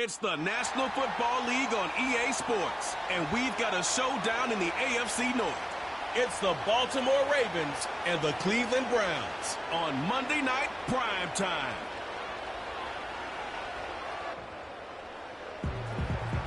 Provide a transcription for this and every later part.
It's the National Football League on EA Sports, and we've got a showdown in the AFC North. It's the Baltimore Ravens and the Cleveland Browns on Monday Night Prime Time.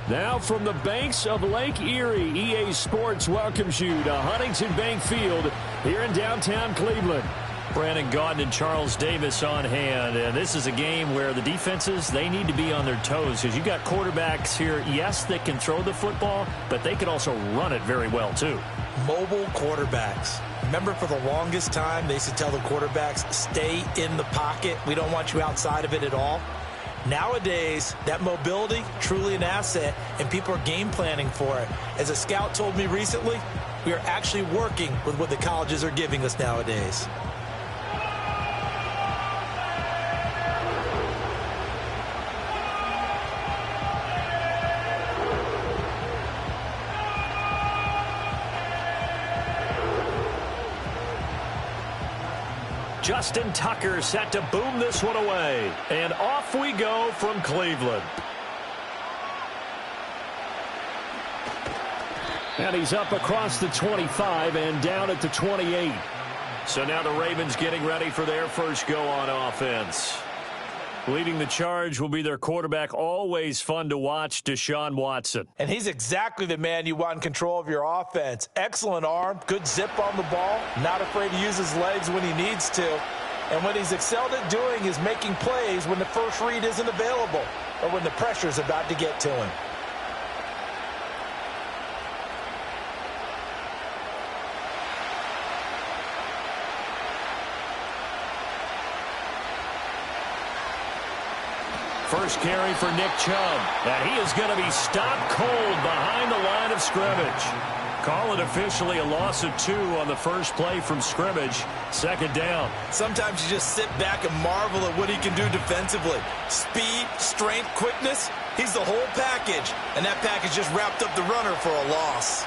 Now from the banks of Lake Erie, EA Sports welcomes you to Huntington Bank Field here in downtown Cleveland. Brandon Gaudin and Charles Davis on hand, and this is a game where the defenses, they need to be on their toes because you've got quarterbacks here, yes, that can throw the football, but they can also run it very well too. Mobile quarterbacks. Remember, for the longest time, they used to tell the quarterbacks, stay in the pocket. We don't want you outside of it at all. Nowadays, that mobility, truly an asset, and people are game planning for it. As a scout told me recently, we are actually working with what the colleges are giving us nowadays. Justin Tucker set to boom this one away. And off we go from Cleveland. And he's up across the 25 and down at the 28. So now the Ravens getting ready for their first go on offense. Leading the charge will be their quarterback, always fun to watch, Deshaun Watson. And he's exactly the man you want in control of your offense. Excellent arm, good zip on the ball, not afraid to use his legs when he needs to. And what he's excelled at doing is making plays when the first read isn't available or when the pressure's about to get to him. First carry for Nick Chubb, and he is going to be stopped cold behind the line of scrimmage. Call it officially a loss of 2 on the first play from scrimmage. Second down. Sometimes you just sit back and marvel at what he can do defensively. Speed, strength, quickness, he's the whole package. And that package just wrapped up the runner for a loss.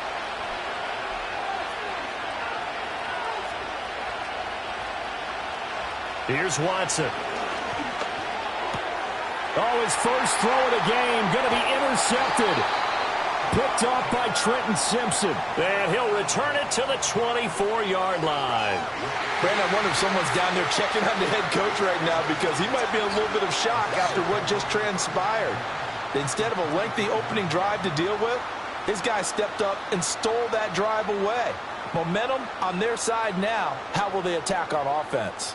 Here's Watson. Oh, his first throw of the game going to be intercepted. Picked off by Trenton Simpson. And he'll return it to the 24-yard line. Brandon, I wonder if someone's down there checking on the head coach right now because he might be in a little bit of shock after what just transpired. Instead of a lengthy opening drive to deal with, his guy stepped up and stole that drive away. Momentum on their side now. How will they attack on offense?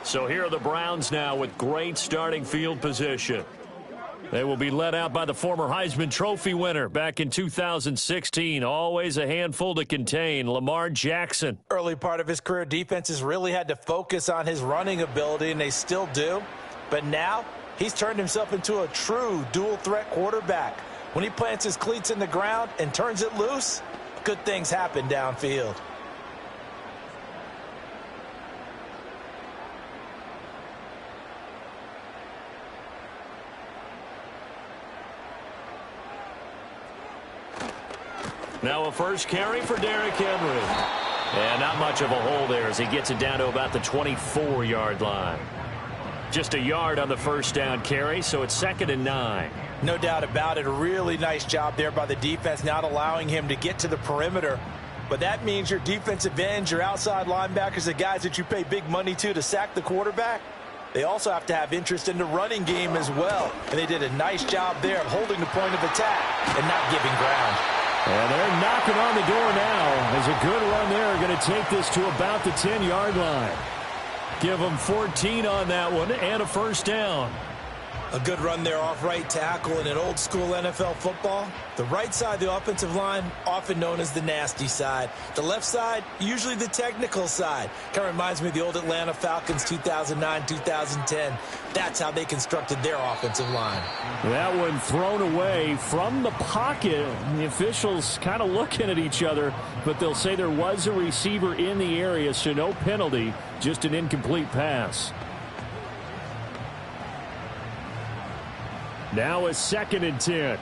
So here are the Browns now with great starting field position. They will be led out by the former Heisman Trophy winner back in 2016. Always a handful to contain, Lamar Jackson. Early part of his career, defenses really had to focus on his running ability, and they still do. But now, he's turned himself into a true dual-threat quarterback. When he plants his cleats in the ground and turns it loose, good things happen downfield. Now a first carry for Derrick Henry. And not much of a hole there as he gets it down to about the 24-yard line. Just a yard on the first down carry, so it's 2nd and 9. No doubt about it. A really nice job there by the defense, not allowing him to get to the perimeter. But that means your defensive ends, your outside linebackers, the guys that you pay big money to sack the quarterback, they also have to have interest in the running game as well. And they did a nice job there of holding the point of attack and not giving ground. And they're knocking on the door now as a good run there going to take this to about the 10-yard line. Give them 14 on that one and a first down. A good run there off right tackle in an old-school NFL football. The right side of the offensive line, often known as the nasty side. The left side, usually the technical side. Kind of reminds me of the old Atlanta Falcons 2009-2010. That's how they constructed their offensive line. That one thrown away from the pocket. The officials kind of looking at each other, but they'll say there was a receiver in the area, so no penalty, just an incomplete pass. Now a 2nd and 10.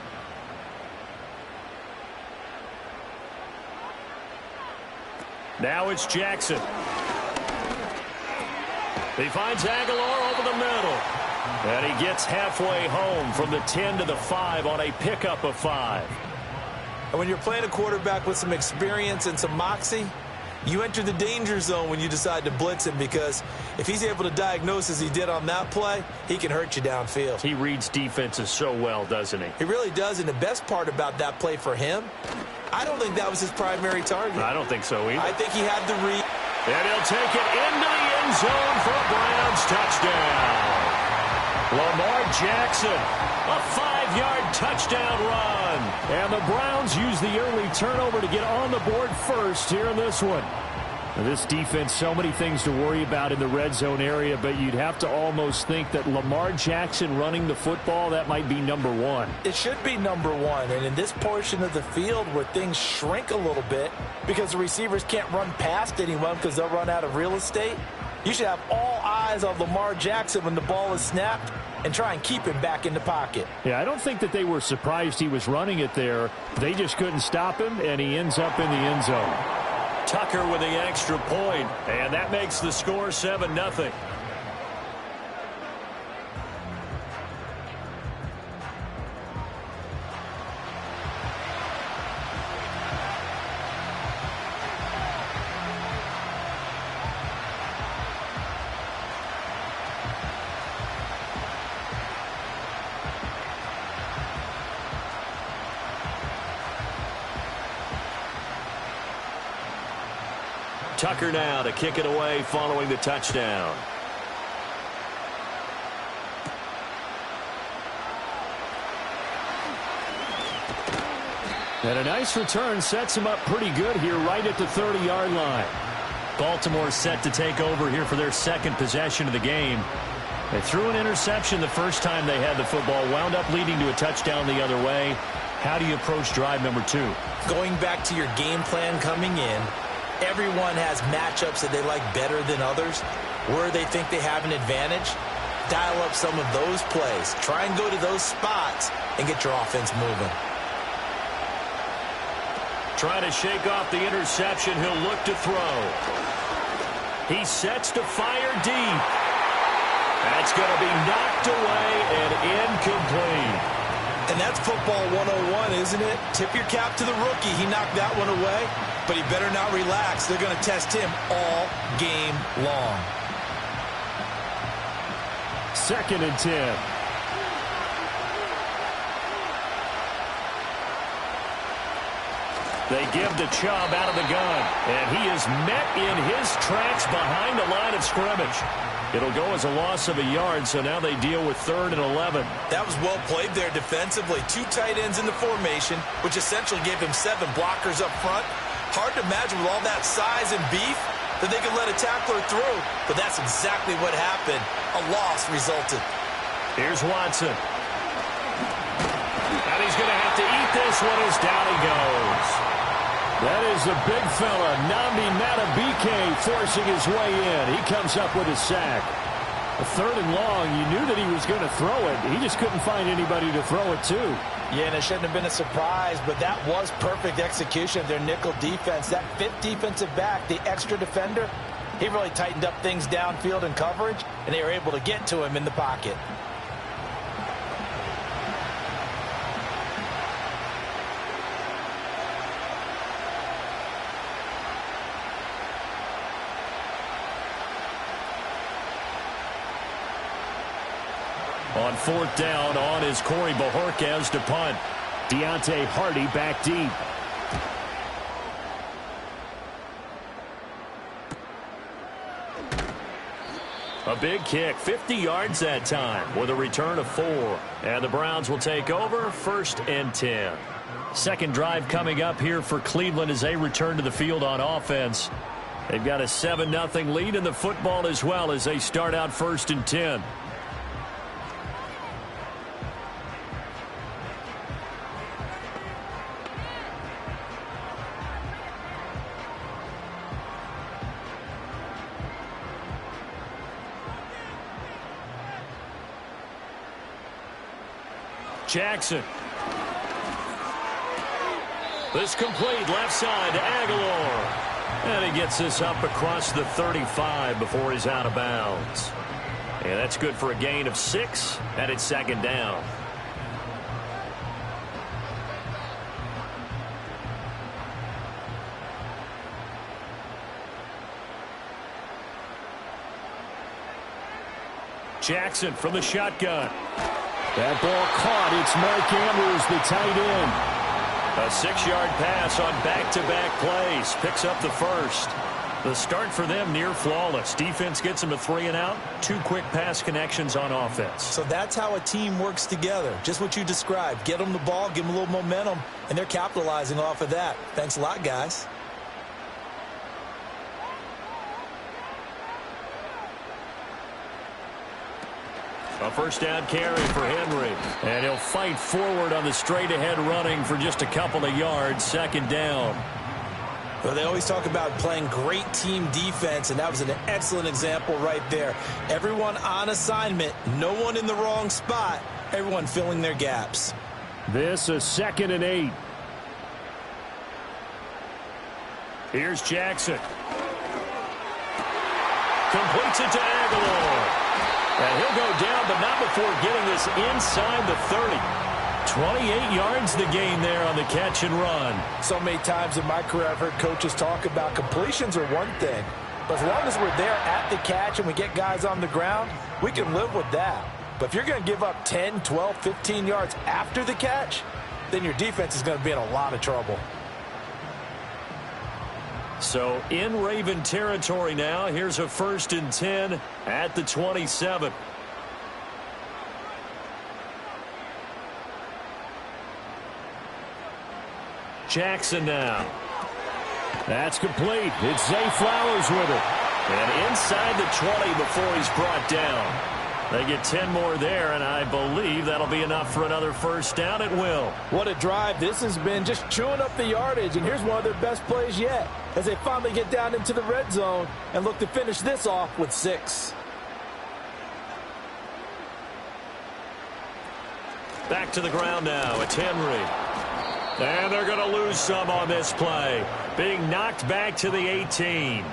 Now it's Jackson. He finds Aguilar over the middle. And he gets halfway home from the 10 to the 5 on a pickup of 5. And when you're playing a quarterback with some experience and some moxie, you enter the danger zone when you decide to blitz him, because if he's able to diagnose as he did on that play, he can hurt you downfield. He reads defenses so well, doesn't he? He really does, and the best part about that play for him, I don't think that was his primary target. I don't think so either. I think he had the read. And he'll take it into the end zone for a Browns touchdown. Lamar Jackson, a 5-yard touchdown run. And the Browns use the early turnover to get on the board first here in this one. Now, this defense, so many things to worry about in the red zone area, but you'd have to almost think that Lamar Jackson running the football, that might be number one. It should be number one, and in this portion of the field where things shrink a little bit because the receivers can't run past anyone because they'll run out of real estate, you should have all eyes on Lamar Jackson when the ball is snapped and try and keep him back in the pocket. Yeah, I don't think that they were surprised he was running it there. They just couldn't stop him, and he ends up in the end zone. Tucker with the extra point, and that makes the score 7-0. Tucker now to kick it away following the touchdown. And a nice return sets him up pretty good here right at the 30-yard line. Baltimore set to take over here for their second possession of the game. They threw an interception the first time they had the football, wound up leading to a touchdown the other way. How do you approach drive number 2? Going back to your game plan coming in, everyone has matchups that they like better than others, where they think they have an advantage. Dial up some of those plays. Try and go to those spots and get your offense moving. Trying to shake off the interception. He'll look to throw. He sets to fire deep. That's going to be knocked away and incomplete. And that's football 101, isn't it? Tip your cap to the rookie. He knocked that one away, but he better not relax. They're going to test him all game long. 2nd and 10. They give to Chubb out of the gun, and he is met in his tracks behind the line of scrimmage. It'll go as a loss of a yard, so now they deal with 3rd and 11. That was well played there defensively. 2 tight ends in the formation, which essentially gave him 7 blockers up front. Hard to imagine with all that size and beef that they could let a tackler through, but that's exactly what happened. A loss resulted. Here's Watson. And he's going to have to eat this one as down he goes. That is the big fella, Nnamdi Madubuike, forcing his way in. He comes up with a sack. A 3rd and long, you knew that he was going to throw it. He just couldn't find anybody to throw it to. Yeah, and it shouldn't have been a surprise, but that was perfect execution of their nickel defense. That 5th defensive back, the extra defender, he really tightened up things downfield in coverage, and they were able to get to him in the pocket. On 4th down, on is Corey Bojorquez to punt. Deontay Hardy back deep. A big kick, 50 yards that time with a return of 4. And the Browns will take over, 1st and 10. Second drive coming up here for Cleveland as they return to the field on offense. They've got a 7-0 lead in the football as well as they start out 1st and 10. Jackson. This complete left side to Aguilar. And he gets this up across the 35 before he's out of bounds. And that's good for a gain of 6, and it's second down. Jackson from the shotgun. That ball caught. It's Mark Andrews, the tight end. A 6-yard pass on back-to-back plays. Picks up the first. The start for them near flawless. Defense gets them a 3-and-out. 2 quick pass connections on offense. So that's how a team works together. Just what you described. Get them the ball, give them a little momentum, and they're capitalizing off of that. Thanks a lot, guys. A first down carry for Henry. And he'll fight forward on the straight-ahead running for just a couple of yards. Second down. Well, they always talk about playing great team defense, and that was an excellent example right there. Everyone on assignment, no one in the wrong spot, everyone filling their gaps. This is 2nd and 8. Here's Jackson. Completes it to Aguilar. And he'll go down, but not before getting this inside the 30. 28 yards the gain there on the catch and run. So many times in my career I've heard coaches talk about completions are one thing. But as long as we're there at the catch and we get guys on the ground, we can live with that. But if you're going to give up 10, 12, 15 yards after the catch, then your defense is going to be in a lot of trouble. So in Raven territory now. Here's a 1st and 10 at the 27. Jackson now. That's complete. It's Zay Flowers with it. And inside the 20 before he's brought down. They get 10 more there, and I believe that'll be enough for another first down. It will. What a drive this has been, just chewing up the yardage. And here's one of their best plays yet as they finally get down into the red zone and look to finish this off with 6. Back to the ground now. It's Henry. And they're going to lose some on this play. Being knocked back to the 18.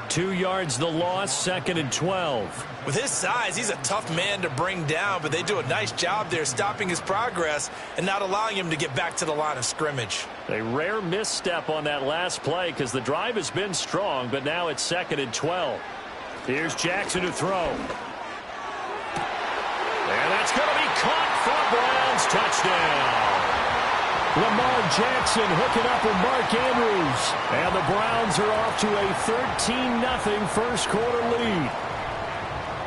2 yards the loss, 2nd and 12. With his size, he's a tough man to bring down, but they do a nice job there stopping his progress and not allowing him to get back to the line of scrimmage. A rare misstep on that last play because the drive has been strong, but now it's 2nd and 12. Here's Jackson to throw. And that's going to be caught for a Browns touchdown. Lamar Jackson hooking up with Mark Andrews. And the Browns are off to a 13-0 first quarter lead.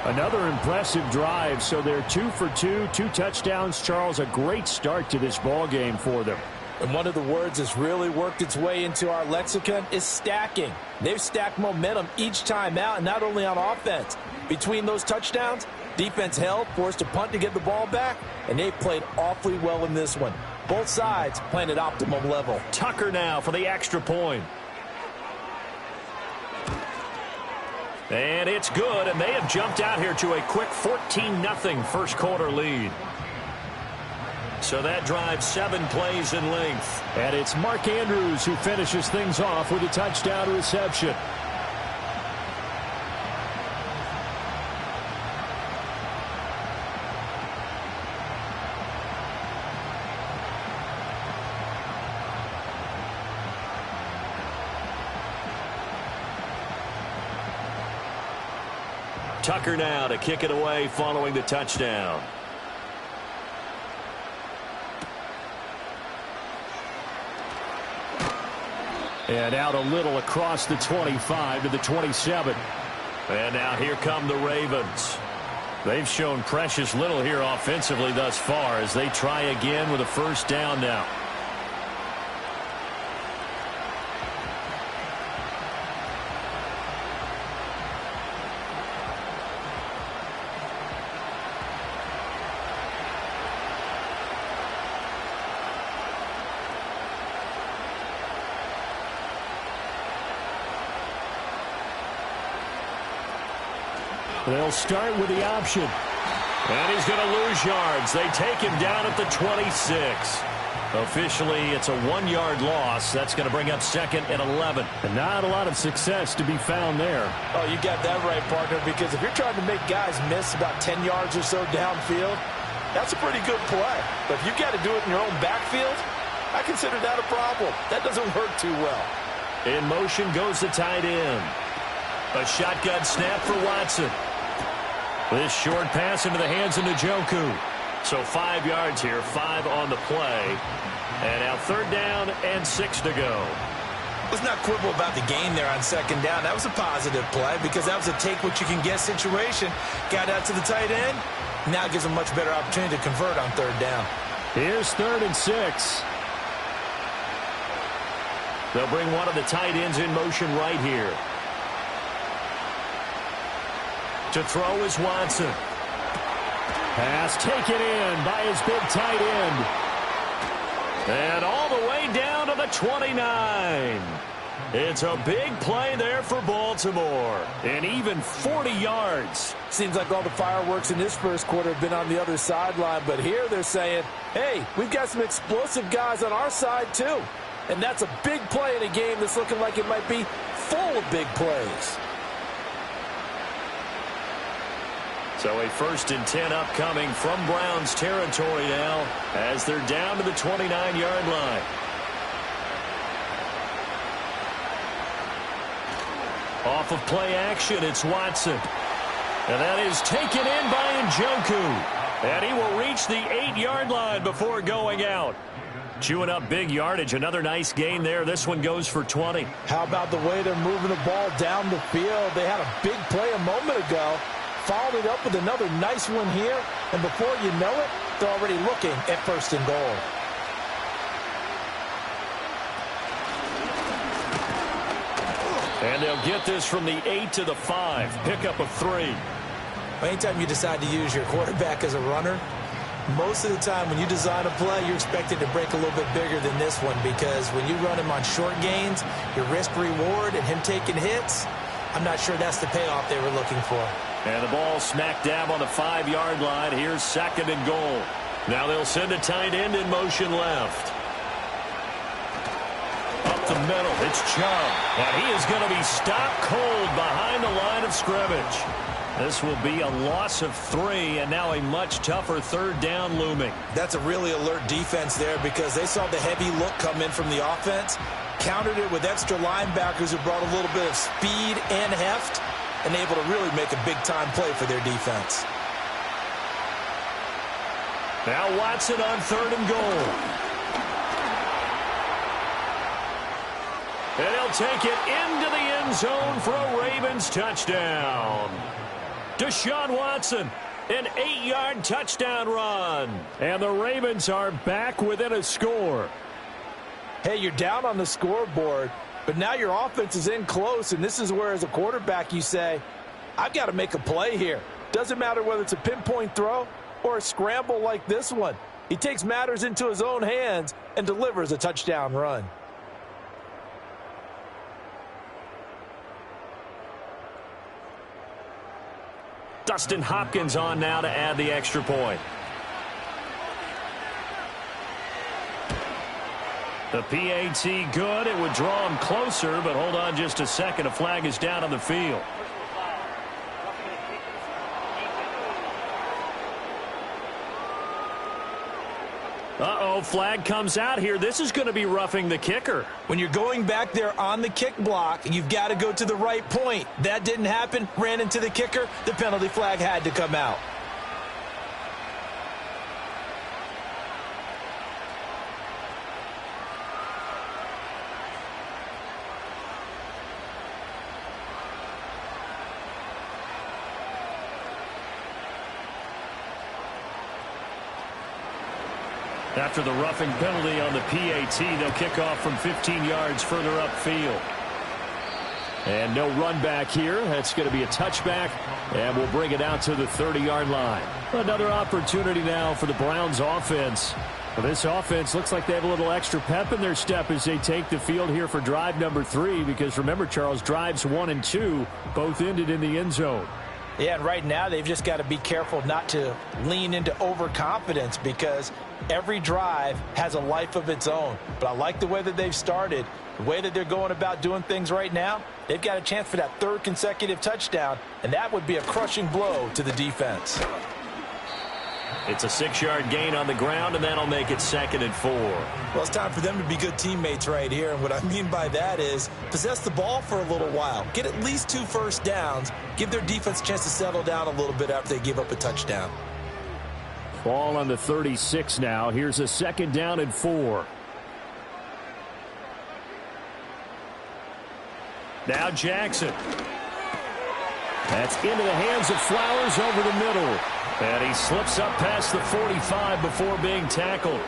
Another impressive drive, so they're 2 for 2, 2 touchdowns. Charles, a great start to this ball game for them. And one of the words that's really worked its way into our lexicon is stacking. They've stacked momentum each time out, and not only on offense. Between those touchdowns, defense held, forced a punt to get the ball back, and they played awfully well in this one. Both sides playing at optimum level. Tucker now for the extra point. And it's good, and they have jumped out here to a quick 14-0 first quarter lead. So that drives 7 plays in length. And it's Mark Andrews who finishes things off with a touchdown reception. Tucker now to kick it away following the touchdown. And out a little across the 25 to the 27. And now here come the Ravens. They've shown precious little here offensively thus far as they try again with a first down now. They'll start with the option. And he's going to lose yards. They take him down at the 26. Officially, it's a 1-yard loss. That's going to bring up 2nd and 11. And not a lot of success to be found there. Oh, you got that right, partner, because if you're trying to make guys miss about 10 yards or so downfield, that's a pretty good play. But if you got to do it in your own backfield, I consider that a problem. That doesn't work too well. In motion goes the tight end. A shotgun snap for Watson. This short pass into the hands of Njoku. So 5 yards here, 5 on the play. And now 3rd down and 6 to go. Let's not quibble about the gain there on 2nd down. That was a positive play because that was a take-what-you-can-get situation. Got out to the tight end. Now gives them a much better opportunity to convert on 3rd down. Here's 3rd and 6. They'll bring one of the tight ends in motion right here. To throw is Watson. Pass taken in by his big tight end. And all the way down to the 29. It's a big play there for Baltimore. And even 40 yards. Seems like all the fireworks in this first quarter have been on the other sideline, but here they're saying, hey, we've got some explosive guys on our side too. And that's a big play in a game that's looking like it might be full of big plays. So a 1st and 10 upcoming from Browns territory now as they're down to the 29-yard line. Off of play action, it's Watson. And that is taken in by Njoku. And he will reach the 8-yard line before going out. Chewing up big yardage. Another nice gain there. This one goes for 20. How about the way they're moving the ball down the field? They had a big play a moment ago. Followed it up with another nice one here. And before you know it, they're already looking at 1st and goal. And they'll get this from the 8 to the 5. Pickup of 3. Anytime you decide to use your quarterback as a runner, most of the time when you design a play, you're expected to break a little bit bigger than this one because when you run him on short gains, your risk-reward and him taking hits, I'm not sure that's the payoff they were looking for. And the ball smack dab on the 5-yard line. Here's 2nd and goal. Now they'll send a tight end in motion left. Up the middle, it's Chubb. And he is going to be stopped cold behind the line of scrimmage. This will be a loss of 3, and now a much tougher 3rd down looming. That's a really alert defense there because they saw the heavy look come in from the offense, countered it with extra linebackers who brought a little bit of speed and heft, and able to really make a big-time play for their defense. Now Watson on 3rd and goal. And he'll take it into the end zone for a Ravens touchdown. Deshaun Watson, an 8-yard touchdown run. And the Ravens are back within a score. Hey, you're down on the scoreboard, but now your offense is in close, and this is where, as a quarterback, you say, I've got to make a play here. Doesn't matter whether it's a pinpoint throw or a scramble like this one. He takes matters into his own hands and delivers a touchdown run. Dustin Hopkins on now to add the extra point. The PAT good. It would draw him closer, but hold on just a second. A flag is down on the field. Uh-oh, flag comes out here. This is going to be roughing the kicker. When you're going back there on the kick block, you've got to go to the right point. That didn't happen. Ran into the kicker. The penalty flag had to come out. After the roughing penalty on the PAT, they'll kick off from 15 yards further upfield. And no run back here. That's going to be a touchback, and we'll bring it out to the 30-yard line. Another opportunity now for the Browns offense. Well, this offense looks like they have a little extra pep in their step as they take the field here for drive number 3, because remember, Charles, drives 1 and 2 both ended in the end zone. Yeah, and right now they've just got to be careful not to lean into overconfidence because every drive has a life of its own. But I like the way that they've started, the way that they're going about doing things right now. They've got a chance for that third consecutive touchdown, and that would be a crushing blow to the defense. It's a 6-yard gain on the ground, and that'll make it 2nd and 4. Well, it's time for them to be good teammates right here. And what I mean by that is possess the ball for a little while. Get at least 2 first downs. Give their defense a chance to settle down a little bit after they give up a touchdown. Ball on the 36 now. Here's a 2nd down and 4. Now Jackson. That's into the hands of Flowers over the middle. And he slips up past the 45 before being tackled.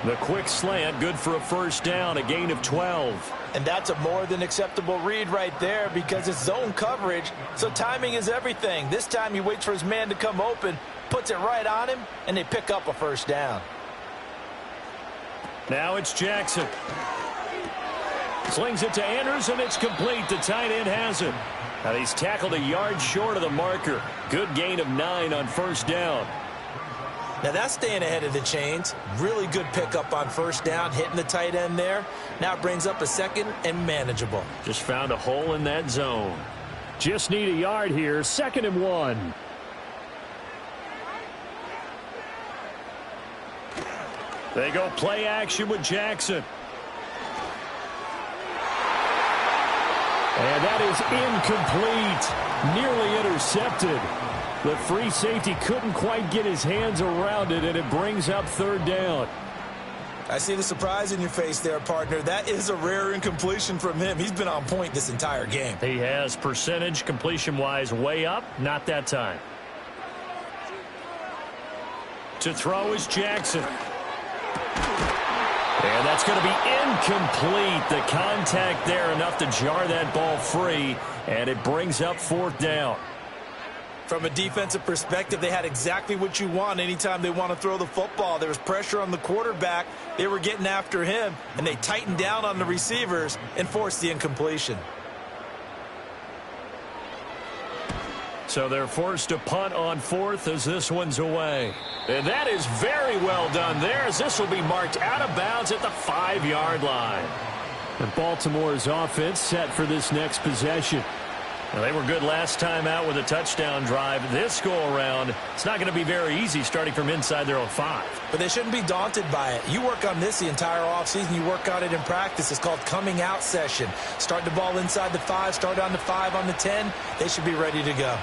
The quick slant, good for a first down, a gain of 12. And that's a more than acceptable read right there because it's zone coverage, so timing is everything. This time he waits for his man to come open, puts it right on him, and they pick up a first down. Now it's Jackson. Slings it to Andrews, and it's complete. The tight end has it. And he's tackled a yard short of the marker. Good gain of 9 on first down. Now that's staying ahead of the chains. Really good pickup on first down, hitting the tight end there. Now it brings up a 2nd and manageable. Just found a hole in that zone. Just need a yard here. 2nd and 1. They go play action with Jackson. And that is incomplete. Nearly intercepted. The free safety couldn't quite get his hands around it, and it brings up 3rd down. I see the surprise in your face there, partner. That is a rare incompletion from him. He's been on point this entire game. He has percentage completion-wise way up. Not that time. To throw is Jackson. And that's going to be incomplete. The contact there enough to jar that ball free, and it brings up 4th down. From a defensive perspective, they had exactly what you want anytime they want to throw the football. There was pressure on the quarterback. They were getting after him, and they tightened down on the receivers and forced the incompletion. So they're forced to punt on 4th as this one's away. And that is very well done there as this will be marked out of bounds at the 5-yard line. And Baltimore's offense set for this next possession. Well, they were good last time out with a touchdown drive. This go-around, it's not going to be very easy starting from inside their own 5. But they shouldn't be daunted by it. You work on this the entire offseason. You work on it in practice. It's called coming out session. Start the ball inside the 5, start on the 5, on the 10. They should be ready to go.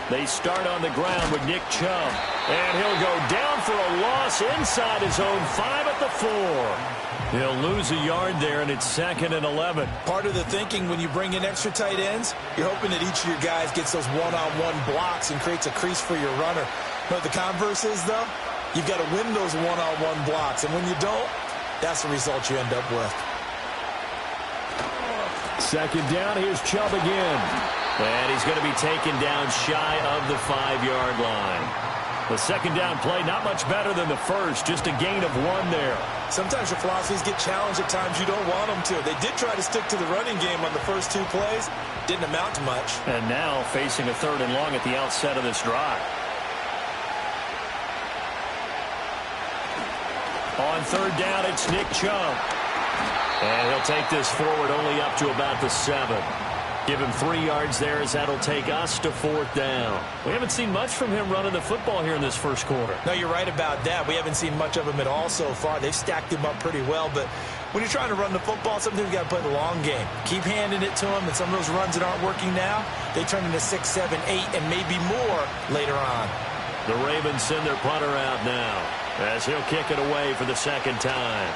They start on the ground with Nick Chubb. And he'll go down for a loss inside his own 5 at the 4. He'll lose a yard there, and it's 2nd and 11. Part of the thinking when you bring in extra tight ends, you're hoping that each of your guys gets those one-on-one blocks and creates a crease for your runner. But the converse is, though, you've got to win those one-on-one blocks. And when you don't, that's the result you end up with. 2nd down, here's Chubb again. And he's going to be taken down shy of the 5-yard line. The 2nd down play, not much better than the first, just a gain of 1 there. Sometimes your philosophies get challenged at times you don't want them to. They did try to stick to the running game on the first 2 plays. Didn't amount to much. And now facing a 3rd and long at the outset of this drive. On 3rd down, it's Nick Chubb. And he'll take this forward only up to about the 7. Give him 3 yards there as that'll take us to 4th down. We haven't seen much from him running the football here in this first quarter. No, you're right about that. We haven't seen much of him at all so far. They've stacked him up pretty well, but when you're trying to run the football, sometimes you got to play the long game. Keep handing it to him, and some of those runs that aren't working now, they turn into 6, 7, 8, and maybe more later on. The Ravens send their punter out now as he'll kick it away for the 2nd time.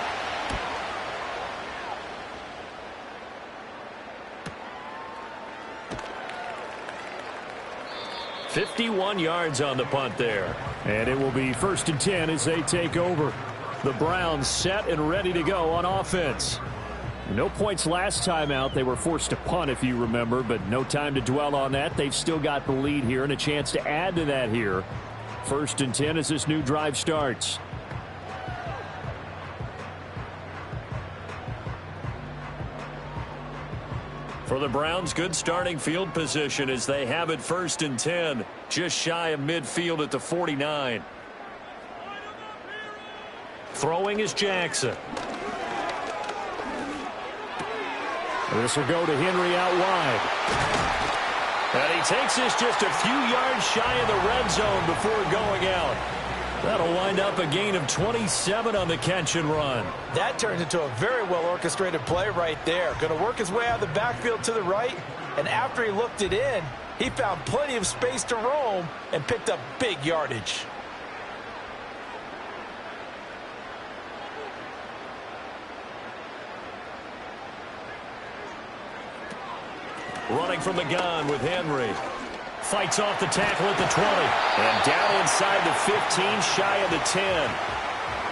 51 yards on the punt there. And it will be 1st and 10 as they take over. The Browns set and ready to go on offense. No points last time out. They were forced to punt, if you remember, but no time to dwell on that. They've still got the lead here and a chance to add to that here. 1st and 10 as this new drive starts. For the Browns, good starting field position as they have it 1st and 10, just shy of midfield at the 49. Throwing is Jackson. This will go to Henry out wide. And he takes this just a few yards shy of the red zone before going out. That'll wind up a gain of 27 on the catch and run. That turns into a very well-orchestrated play right there. Going to work his way out of the backfield to the right, and after he looked it in, he found plenty of space to roam and picked up big yardage. Running from the gun with Henry. Fights off the tackle at the 20. And down inside the 15, shy of the 10.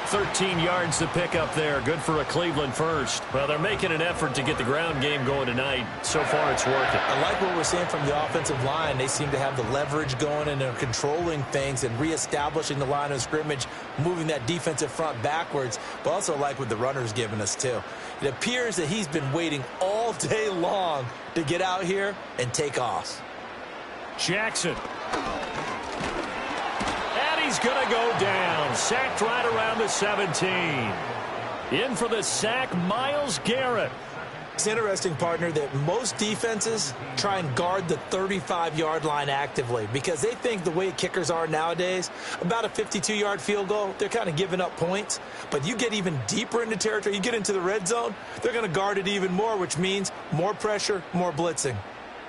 13 yards to pick up there. Good for a Cleveland first. Well, they're making an effort to get the ground game going tonight. So far, it's working. I like what we're seeing from the offensive line. They seem to have the leverage going, and they're controlling things and reestablishing the line of scrimmage, moving that defensive front backwards, but also like what the runner's giving us, too. It appears that he's been waiting all day long to get out here and take off. Jackson. And he's going to go down. Sacked right around the 17. In for the sack, Myles Garrett. It's interesting, partner, that most defenses try and guard the 35-yard line actively because they think the way kickers are nowadays, about a 52-yard field goal, they're kind of giving up points. But you get even deeper into territory, you get into the red zone, they're going to guard it even more, which means more pressure, more blitzing.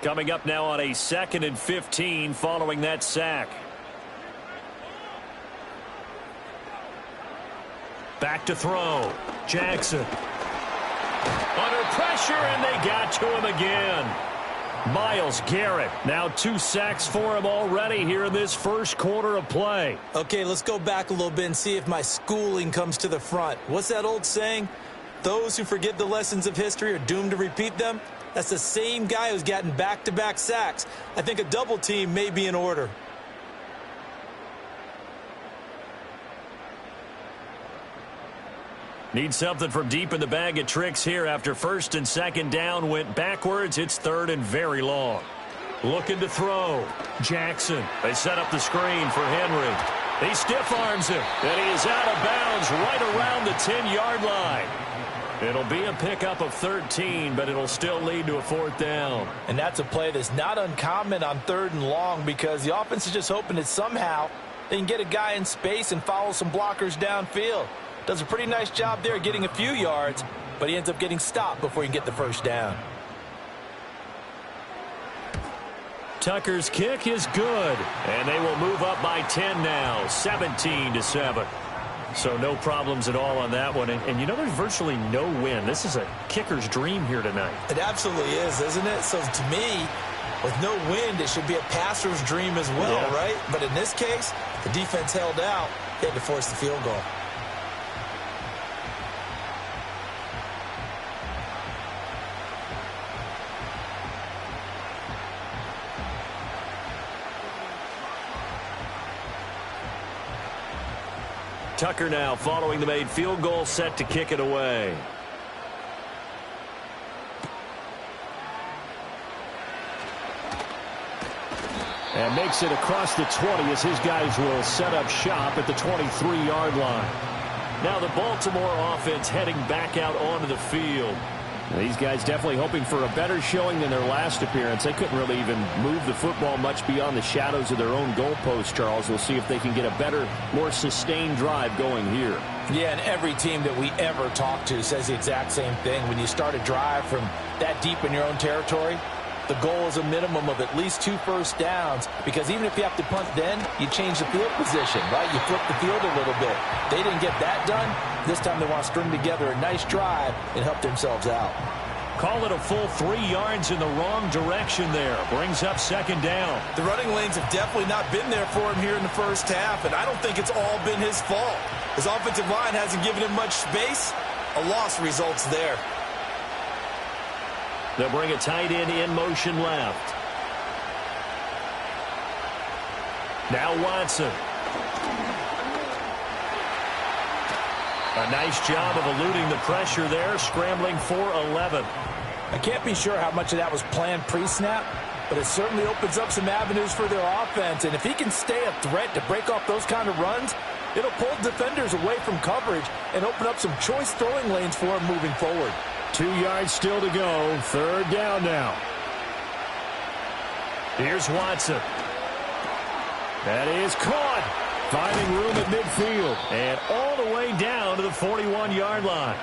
Coming up now on a 2nd and 15 following that sack. Back to throw. Jackson. Under pressure, and they got to him again. Myles Garrett. Now 2 sacks for him already here in this first quarter of play. Okay, let's go back a little bit and see if my schooling comes to the front. What's that old saying? Those who forget the lessons of history are doomed to repeat them. That's the same guy who's gotten back-to-back sacks. I think a double team may be in order. Need something from deep in the bag of tricks here after 1st and 2nd down went backwards. It's 3rd and very long. Looking to throw. Jackson. They set up the screen for Henry. He stiff arms him. And he is out of bounds right around the 10-yard line. It'll be a pickup of 13, but it'll still lead to a 4th down. And that's a play that's not uncommon on 3rd and long because the offense is just hoping that somehow they can get a guy in space and follow some blockers downfield. Does a pretty nice job there getting a few yards, but he ends up getting stopped before he can get the 1st down. Tucker's kick is good, and they will move up by 10 now, 17-7. So no problems at all on that one. And you know, there's virtually no wind. This is a kicker's dream here tonight. It absolutely is, isn't it? So to me, with no wind, it should be a passer's dream as well, yeah. Right? But in this case, the defense held out. They had to force the field goal. Tucker now following the made field goal, set to kick it away. And makes it across the 20 as his guys will set up shop at the 23-yard line. Now the Baltimore offense heading back out onto the field. These guys definitely hoping for a better showing than their last appearance. They couldn't really even move the football much beyond the shadows of their own goalpost, Charles. We'll see if they can get a better, more sustained drive going here. Yeah, and every team that we ever talk to says the exact same thing. When you start a drive from that deep in your own territory, the goal is a minimum of at least 2 first downs, because even if you have to punt then, you change the field position, right? You flip the field a little bit. They didn't get that done. This time they want to string together a nice drive and help themselves out. Call it a full 3 yards in the wrong direction there. Brings up 2nd down. The running lanes have definitely not been there for him here in the first half, and I don't think it's all been his fault. His offensive line hasn't given him much space. A loss results there. They'll bring a tight end in motion left. Now Watson. A nice job of eluding the pressure there, scrambling for 11. I can't be sure how much of that was planned pre-snap, but it certainly opens up some avenues for their offense. And if he can stay a threat to break off those kind of runs, it'll pull defenders away from coverage and open up some choice throwing lanes for him moving forward. 2 yards still to go. Third down now. Here's Watson. That is caught. Finding room at midfield. And all the way down to the 41-yard line.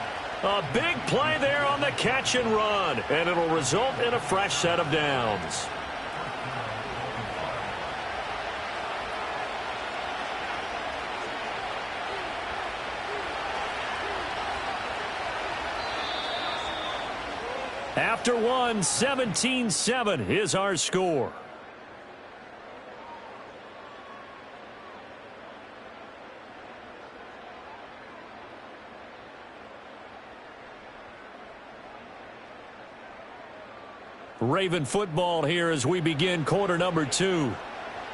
A big play there on the catch and run. And it'll result in a fresh set of downs. After one, 17-7 is our score. Raven football here as we begin quarter number 2.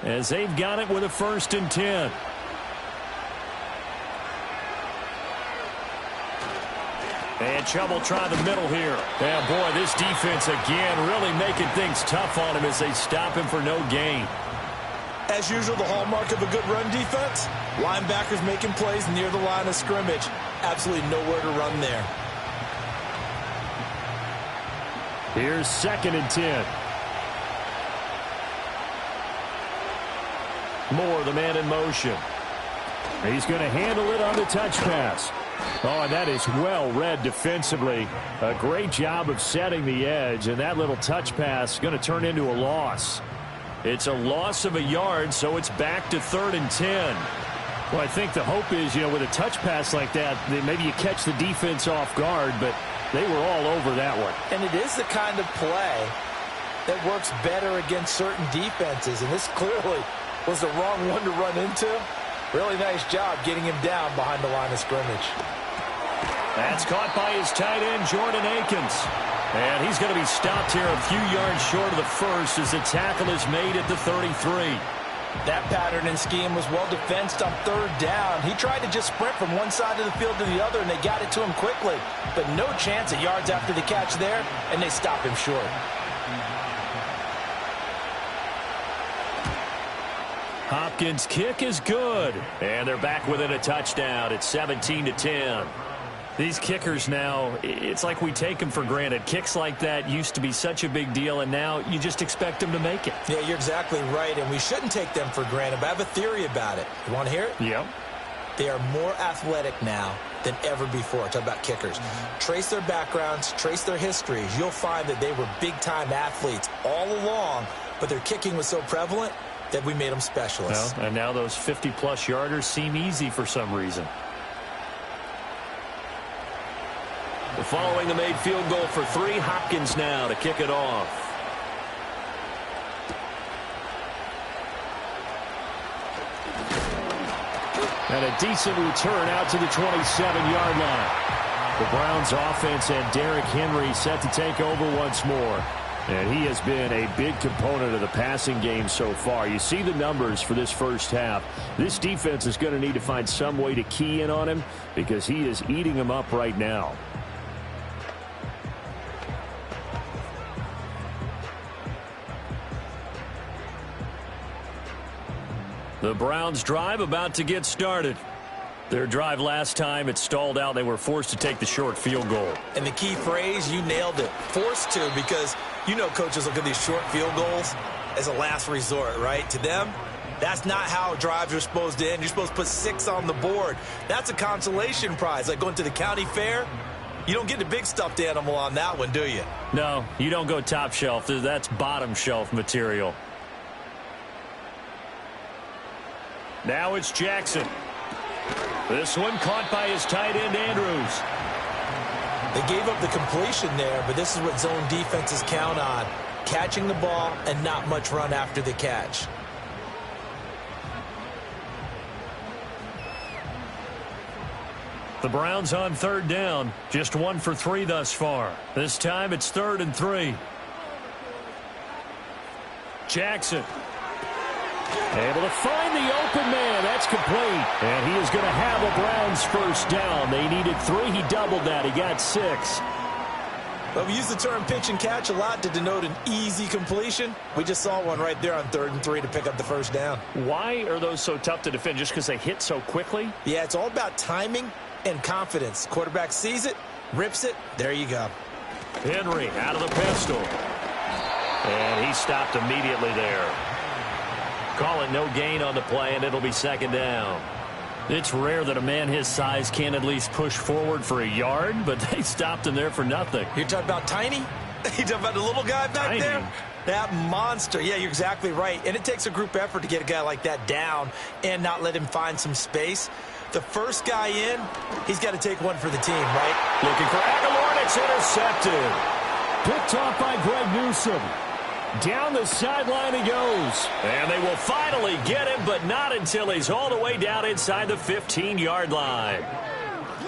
As they've got it with a 1st and 10. And trouble trying the middle here. And boy, this defense again really making things tough on him as they stop him for no gain. As usual, the hallmark of a good run defense, linebackers making plays near the line of scrimmage. Absolutely nowhere to run there. Here's 2nd and 10. Moore, the man in motion. He's going to handle it on the touch pass. Oh, and that is well read defensively. A great job of setting the edge, and that little touch pass is going to turn into a loss. It's a loss of a yard, so it's back to 3rd and 10. Well, I think the hope is, with a touch pass like that, maybe you catch the defense off guard, but they were all over that one. And it is the kind of play that works better against certain defenses, and this clearly was the wrong one to run into. Really nice job getting him down behind the line of scrimmage. That's caught by his tight end, Jordan Akins. And he's going to be stopped here a few yards short of the first as the tackle is made at the 33. That pattern and scheme was well defensed on 3rd down. He tried to just sprint from one side of the field to the other, and they got it to him quickly. But no chance at yards after the catch there, and they stop him short. Hopkins' kick is good. And they're back within a touchdown. It's 17-10. These kickers now, it's like we take them for granted. Kicks like that used to be such a big deal, and now you just expect them to make it. Yeah, you're exactly right, and we shouldn't take them for granted, but I have a theory about it. You want to hear it? Yep. They are more athletic now than ever before. Talk about kickers. Trace their backgrounds, trace their histories. You'll find that they were big-time athletes all along, but their kicking was so prevalent that we made them specialists. Well, and now those 50-plus yarders seem easy for some reason. Following the made field goal for 3, Hopkins now to kick it off. And a decent return out to the 27-yard line. The Browns offense and Derrick Henry set to take over once more. And he has been a big component of the passing game so far. You see the numbers for this first half. This defense is going to need to find some way to key in on him because he is eating them up right now. The Browns drive about to get started. Their drive last time, it stalled out. They were forced to take the short field goal. And the key phrase, you nailed it, forced to, because coaches look at these short field goals as a last resort, right? To them, that's not how drives are supposed to end. You're supposed to put 6 on the board. That's a consolation prize, like going to the county fair. You don't get the big stuffed animal on that one, do you? No, you don't go top shelf. That's bottom shelf material. Now it's Jackson. This one caught by his tight end, Andrews. They gave up the completion there, but this is what zone defenses count on. Catching the ball and not much run after the catch. The Browns on 3rd down. Just 1 for 3 thus far. This time it's 3rd and 3. Jackson. Able to find the open man. That's complete. And he is going to have a Browns first down. They needed 3. He doubled that. He got 6. Well, we use the term pitch and catch a lot to denote an easy completion. We just saw one right there on 3rd and 3 to pick up the first down. Why are those so tough to defend? Just because they hit so quickly? Yeah, it's all about timing and confidence. Quarterback sees it, rips it, there you go. Henry out of the pistol. And he stopped immediately there. Call it no gain on the play, and it'll be 2nd down. It's rare that a man his size can at least push forward for a yard, but they stopped him there for nothing. You're talking about Tiny? You're talking about the little guy back there? That monster. Yeah, you're exactly right. And it takes a group effort to get a guy like that down and not let him find some space. The first guy in, he's got to take one for the team, right? Looking for Aguilar, and it's intercepted. Picked off by Greg Newsome. Down the sideline he goes. And they will finally get him, but not until he's all the way down inside the 15-yard line.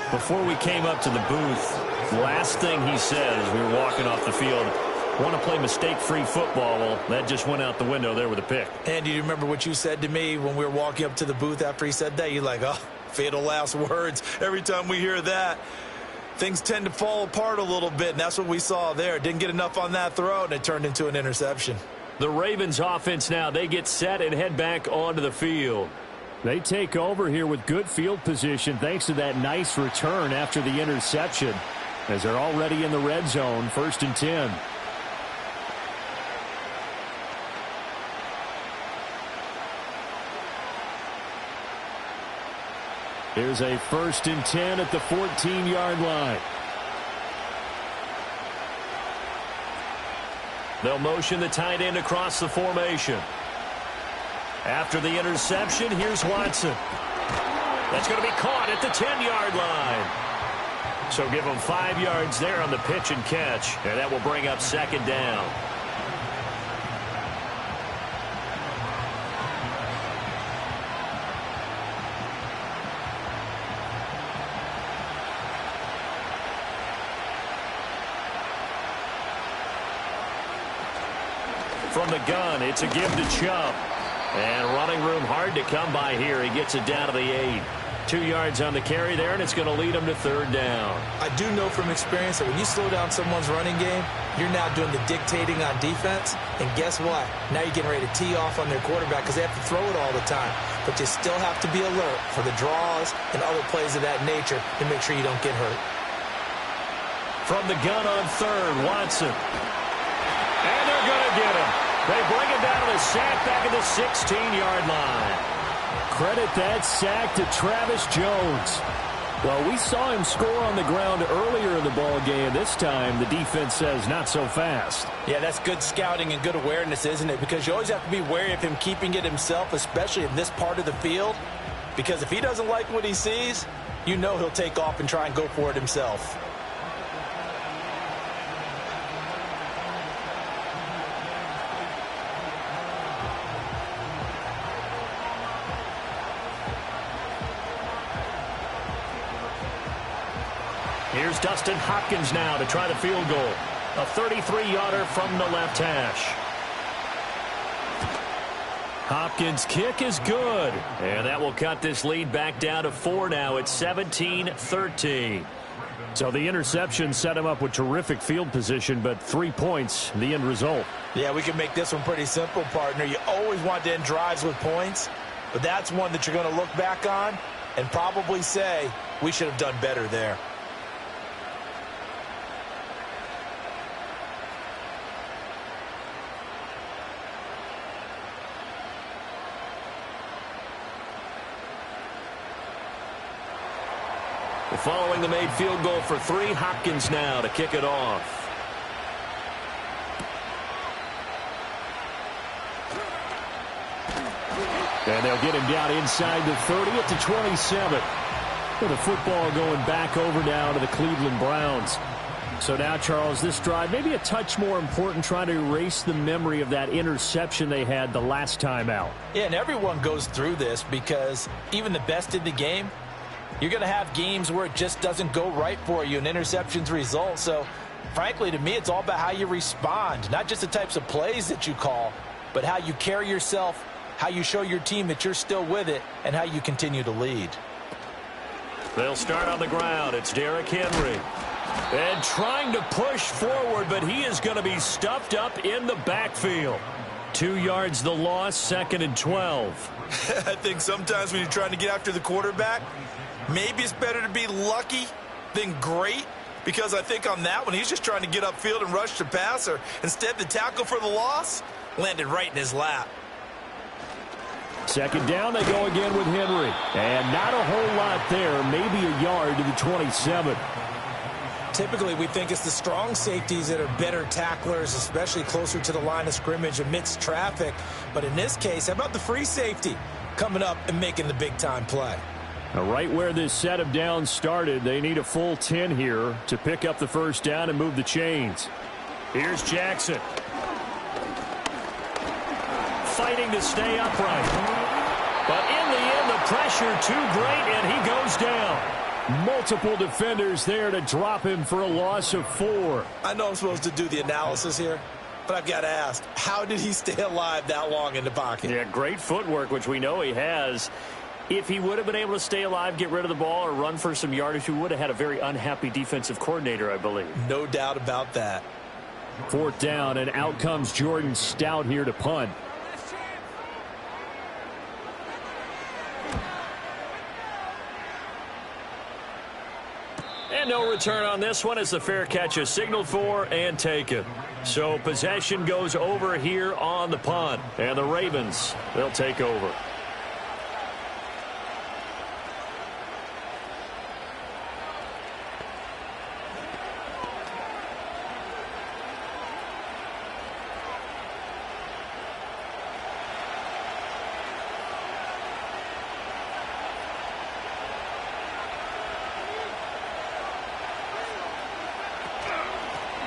Before we came up to the booth, last thing he said as we were walking off the field, want to play mistake-free football. Well, that just went out the window there with a pick. And do you remember what you said to me when we were walking up to the booth after he said that? You're like, oh, fatal last words. Every time we hear that, things tend to fall apart a little bit, and that's what we saw there. Didn't get enough on that throw, and it turned into an interception. The Ravens offense now, they get set and head back onto the field. They take over here with good field position thanks to that nice return after the interception, as they're already in the red zone, 1st and 10. Here's a 1st and 10 at the 14-yard line. They'll motion the tight end across the formation. After the interception, here's Watson. That's going to be caught at the 10-yard line. So give them 5 yards there on the pitch and catch, and that will bring up 2nd down. From the gun, it's a give to Chubb. And running room hard to come by here. He gets it down to the 8. 2 yards on the carry there, and it's going to lead him to 3rd down. I do know from experience that when you slow down someone's running game, you're now doing the dictating on defense. And guess what? Now you're getting ready to tee off on their quarterback because they have to throw it all the time. But you still have to be alert for the draws and other plays of that nature to make sure you don't get hurt. From the gun on 3rd, Watson. And they're going to get him. They bring him down to the sack back at the 16-yard line. Credit that sack to Travis Jones. Well, we saw him score on the ground earlier in the ball game. This time, the defense says not so fast. Yeah, that's good scouting and good awareness, isn't it? Because you always have to be wary of him keeping it himself, especially in this part of the field. Because if he doesn't like what he sees, you know he'll take off and try and go for it himself. Here's Dustin Hopkins now to try the field goal. A 33-yarder from the left hash. Hopkins' kick is good. And that will cut this lead back down to 4 now. It's 17-13. So the interception set him up with terrific field position, but 3 points, the end result. Yeah, we can make this one pretty simple, partner. You always want to end drives with points, but that's one that you're going to look back on and probably say, we should have done better there. Following the made field goal for 3, Hopkins now to kick it off. And they'll get him down inside the 30 at the 27. With the football going back over now to the Cleveland Browns. So now, Charles, this drive maybe a touch more important, trying to erase the memory of that interception they had the last time out. Yeah, and everyone goes through this because even the best in the game, you're going to have games where it just doesn't go right for you, and interceptions result. So, frankly, to me, it's all about how you respond, not just the types of plays that you call, but how you carry yourself, how you show your team that you're still with it, and how you continue to lead. They'll start on the ground. It's Derrick Henry. And trying to push forward, but he is going to be stuffed up in the backfield. 2 yards the loss, 2nd and 12. I think sometimes when you're trying to get after the quarterback, maybe it's better to be lucky than great, because I think on that one, he's just trying to get upfield and rush the passer. Instead, the tackle for the loss landed right in his lap. 2nd down, they go again with Henry. And not a whole lot there, maybe a yard to the 27. Typically, we think it's the strong safeties that are better tacklers, especially closer to the line of scrimmage amidst traffic. But in this case, how about the free safety coming up and making the big-time play? Now, right where this set of downs started, they need a full 10 here to pick up the 1st down and move the chains. Here's Jackson. Fighting to stay upright. But in the end, the pressure too great, and he goes down. Multiple defenders there to drop him for a loss of 4. I know I'm supposed to do the analysis here, but I've got to ask, how did he stay alive that long in the pocket? Yeah, great footwork, which we know he has. If he would have been able to stay alive, get rid of the ball, or run for some yardage, he would have had a very unhappy defensive coordinator, I believe. No doubt about that. 4th down, and out comes Jordan Stout here to punt. And no return on this one as the fair catch is signaled for and taken. So possession goes over here on the punt. And the Ravens, they'll take over.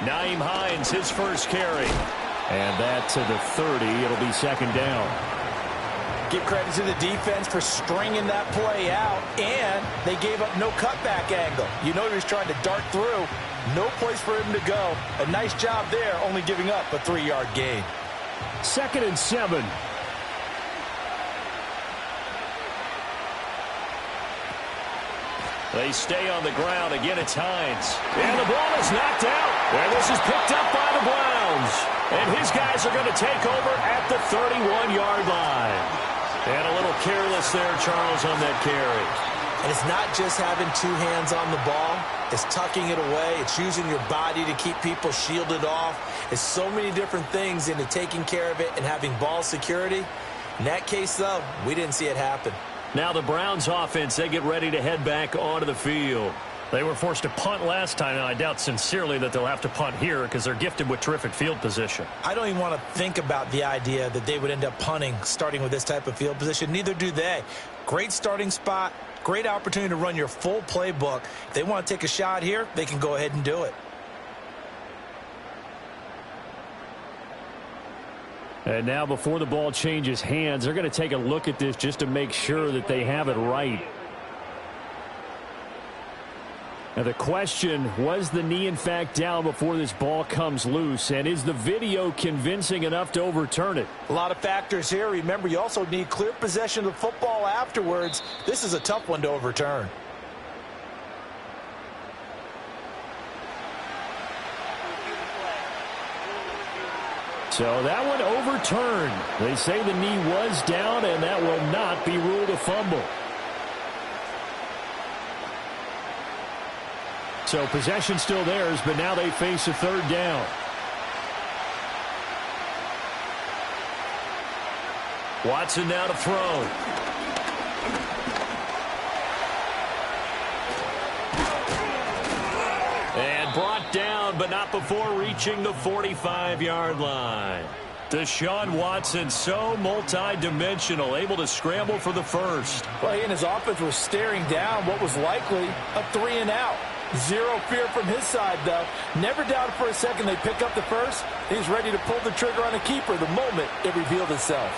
Nyheim Hines, his first carry. And that to the 30. It'll be 2nd down. Give credit to the defense for stringing that play out, and they gave up no cutback angle. You know he was trying to dart through. No place for him to go. A nice job there, only giving up a 3-yard gain. 2nd and 7. They stay on the ground. Again, it's Hines. And the ball is knocked out. And this is picked up by the Browns. And his guys are going to take over at the 31-yard line. And a little careless there, Charles, on that carry. And it's not just having 2 hands on the ball. It's tucking it away. It's using your body to keep people shielded off. It's so many different things into taking care of it and having ball security. In that case, though, we didn't see it happen. Now the Browns offense, they get ready to head back onto the field. They were forced to punt last time, and I doubt sincerely that they'll have to punt here because they're gifted with terrific field position. I don't even want to think about the idea that they would end up punting starting with this type of field position. Neither do they. Great starting spot, great opportunity to run your full playbook. If they want to take a shot here, they can go ahead and do it. And now before the ball changes hands, they're going to take a look at this just to make sure that they have it right. Now the question, was the knee in fact down before this ball comes loose? And is the video convincing enough to overturn it? A lot of factors here. Remember, you also need clear possession of the football afterwards. This is a tough one to overturn. So that one overturned. They say the knee was down, and that will not be ruled a fumble. So possession still theirs, but now they face a 3rd down. Watson now to throw. And brought down, but not before reaching the 45-yard line. Deshaun Watson, so multi-dimensional, able to scramble for the first. Well, he and his offense were staring down what was likely a 3-and-out. Zero fear from his side, though. Never doubted for a second they pick up the first. He's ready to pull the trigger on a keeper the moment it revealed itself.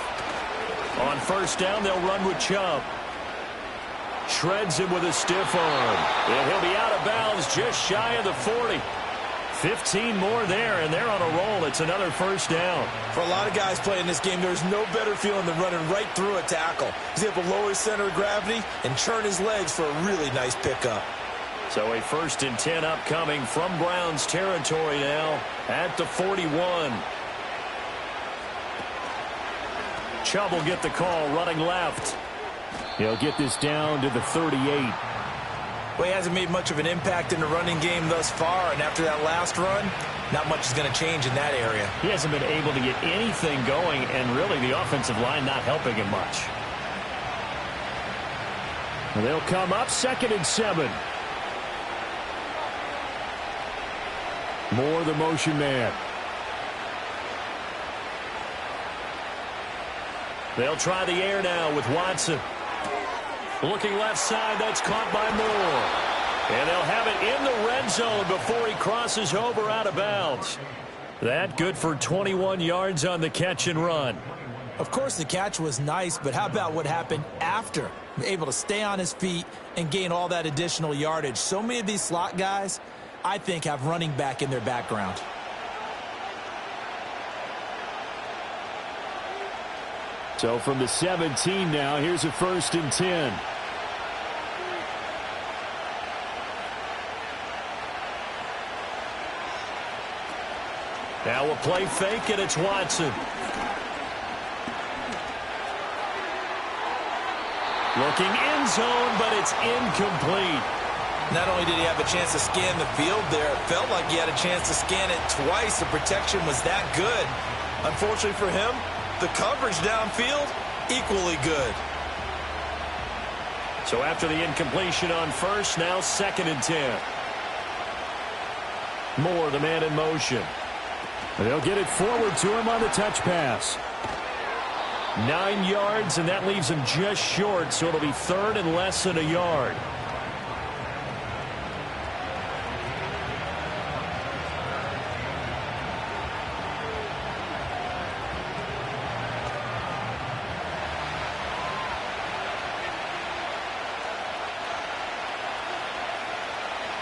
On 1st down, they'll run with Chubb. Shreds him with a stiff arm. And he'll be out of bounds just shy of the 40. 15 more there, and they're on a roll. It's another 1st down. For a lot of guys playing this game, there's no better feeling than running right through a tackle. He's able to lower his center of gravity and turn his legs for a really nice pickup. So a 1st and 10 upcoming from Browns territory now at the 41. Chubb will get the call running left. He'll get this down to the 38. Well, he hasn't made much of an impact in the running game thus far, and after that last run, not much is going to change in that area. He hasn't been able to get anything going, and really the offensive line not helping him much. They'll come up 2nd and 7. Moore, the motion man. They'll try the air now with Watson. Looking left side, that's caught by Moore. And they'll have it in the red zone before he crosses over out of bounds. That good for 21 yards on the catch and run. Of course, the catch was nice, but how about what happened after? Able to stay on his feet and gain all that additional yardage. So many of these slot guys, I think, have running back in their background. So from the 17 now, here's a 1st and 10. Now a play fake, and it's Watson. Looking end zone, but it's incomplete. Not only did he have a chance to scan the field there, it felt like he had a chance to scan it twice. The protection was that good. Unfortunately for him, the coverage downfield, equally good. So after the incompletion on 1st, now 2nd and 10. Moore, the man in motion. They'll get it forward to him on the touch pass. 9 yards, and that leaves him just short, so it'll be 3rd and less than a yard.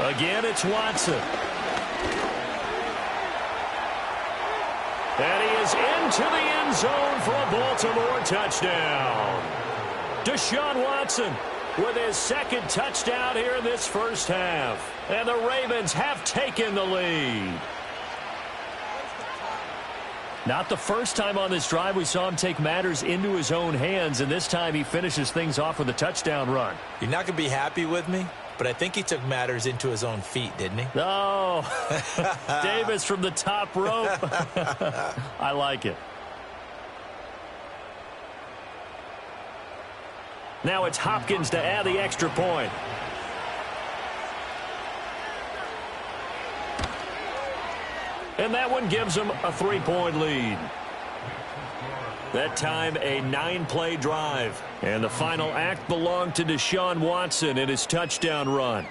Again, it's Watson. And he is into the end zone for a Baltimore touchdown. Deshaun Watson with his 2nd touchdown here in this 1st half. And the Ravens have taken the lead. Not the first time on this drive we saw him take matters into his own hands, and this time he finishes things off with a touchdown run. You're not going to be happy with me, but I think he took matters into his own feet, didn't he? Oh, Davis from the top rope. I like it. Now it's Hopkins to add the extra point. And that one gives them a 3-point lead. That time, a 9-play drive. And the final act belonged to Deshaun Watson in his touchdown run.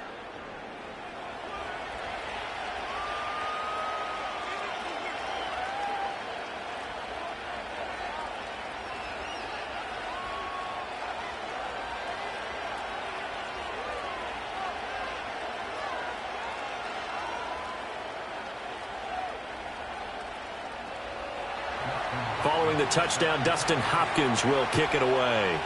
Following the touchdown, Dustin Hopkins will kick it away.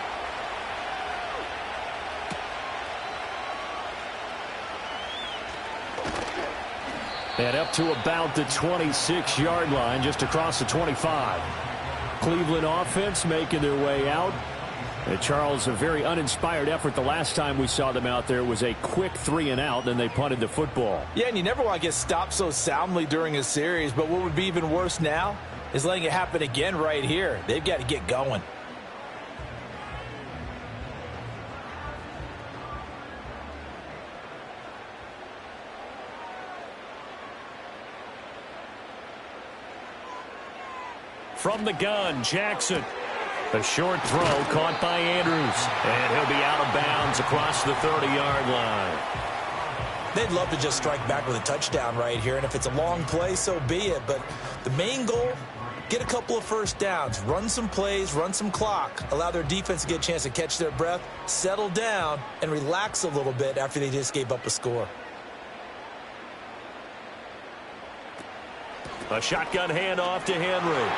And up to about the 26-yard line, just across the 25. Cleveland offense making their way out. And Charles, a very uninspired effort the last time we saw them out there was a quick 3-and-out, then they punted the football. Yeah, and you never want to get stopped so soundly during a series, but what would be even worse now is letting it happen again right here. They've got to get going. From the gun, Jackson. A short throw caught by Andrews. And he'll be out of bounds across the 30-yard line. They'd love to just strike back with a touchdown right here, and if it's a long play, so be it. But the main goal, get a couple of first downs, run some plays, run some clock, allow their defense to get a chance to catch their breath, settle down, and relax a little bit after they just gave up a score. A shotgun handoff to Henry.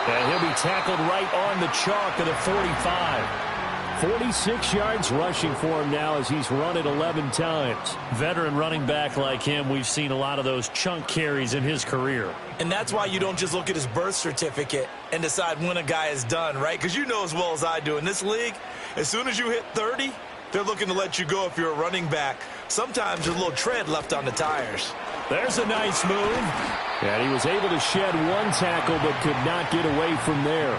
And he'll be tackled right on the chalk of the 45. 46 yards rushing for him now as he's run it 11 times. Veteran running back like him, we've seen a lot of those chunk carries in his career. And that's why you don't just look at his birth certificate and decide when a guy is done, right? Because you know as well as I do, in this league, as soon as you hit 30, they're looking to let you go if you're a running back. Sometimes there's a little tread left on the tires. There's a nice move. And he was able to shed one tackle but could not get away from there.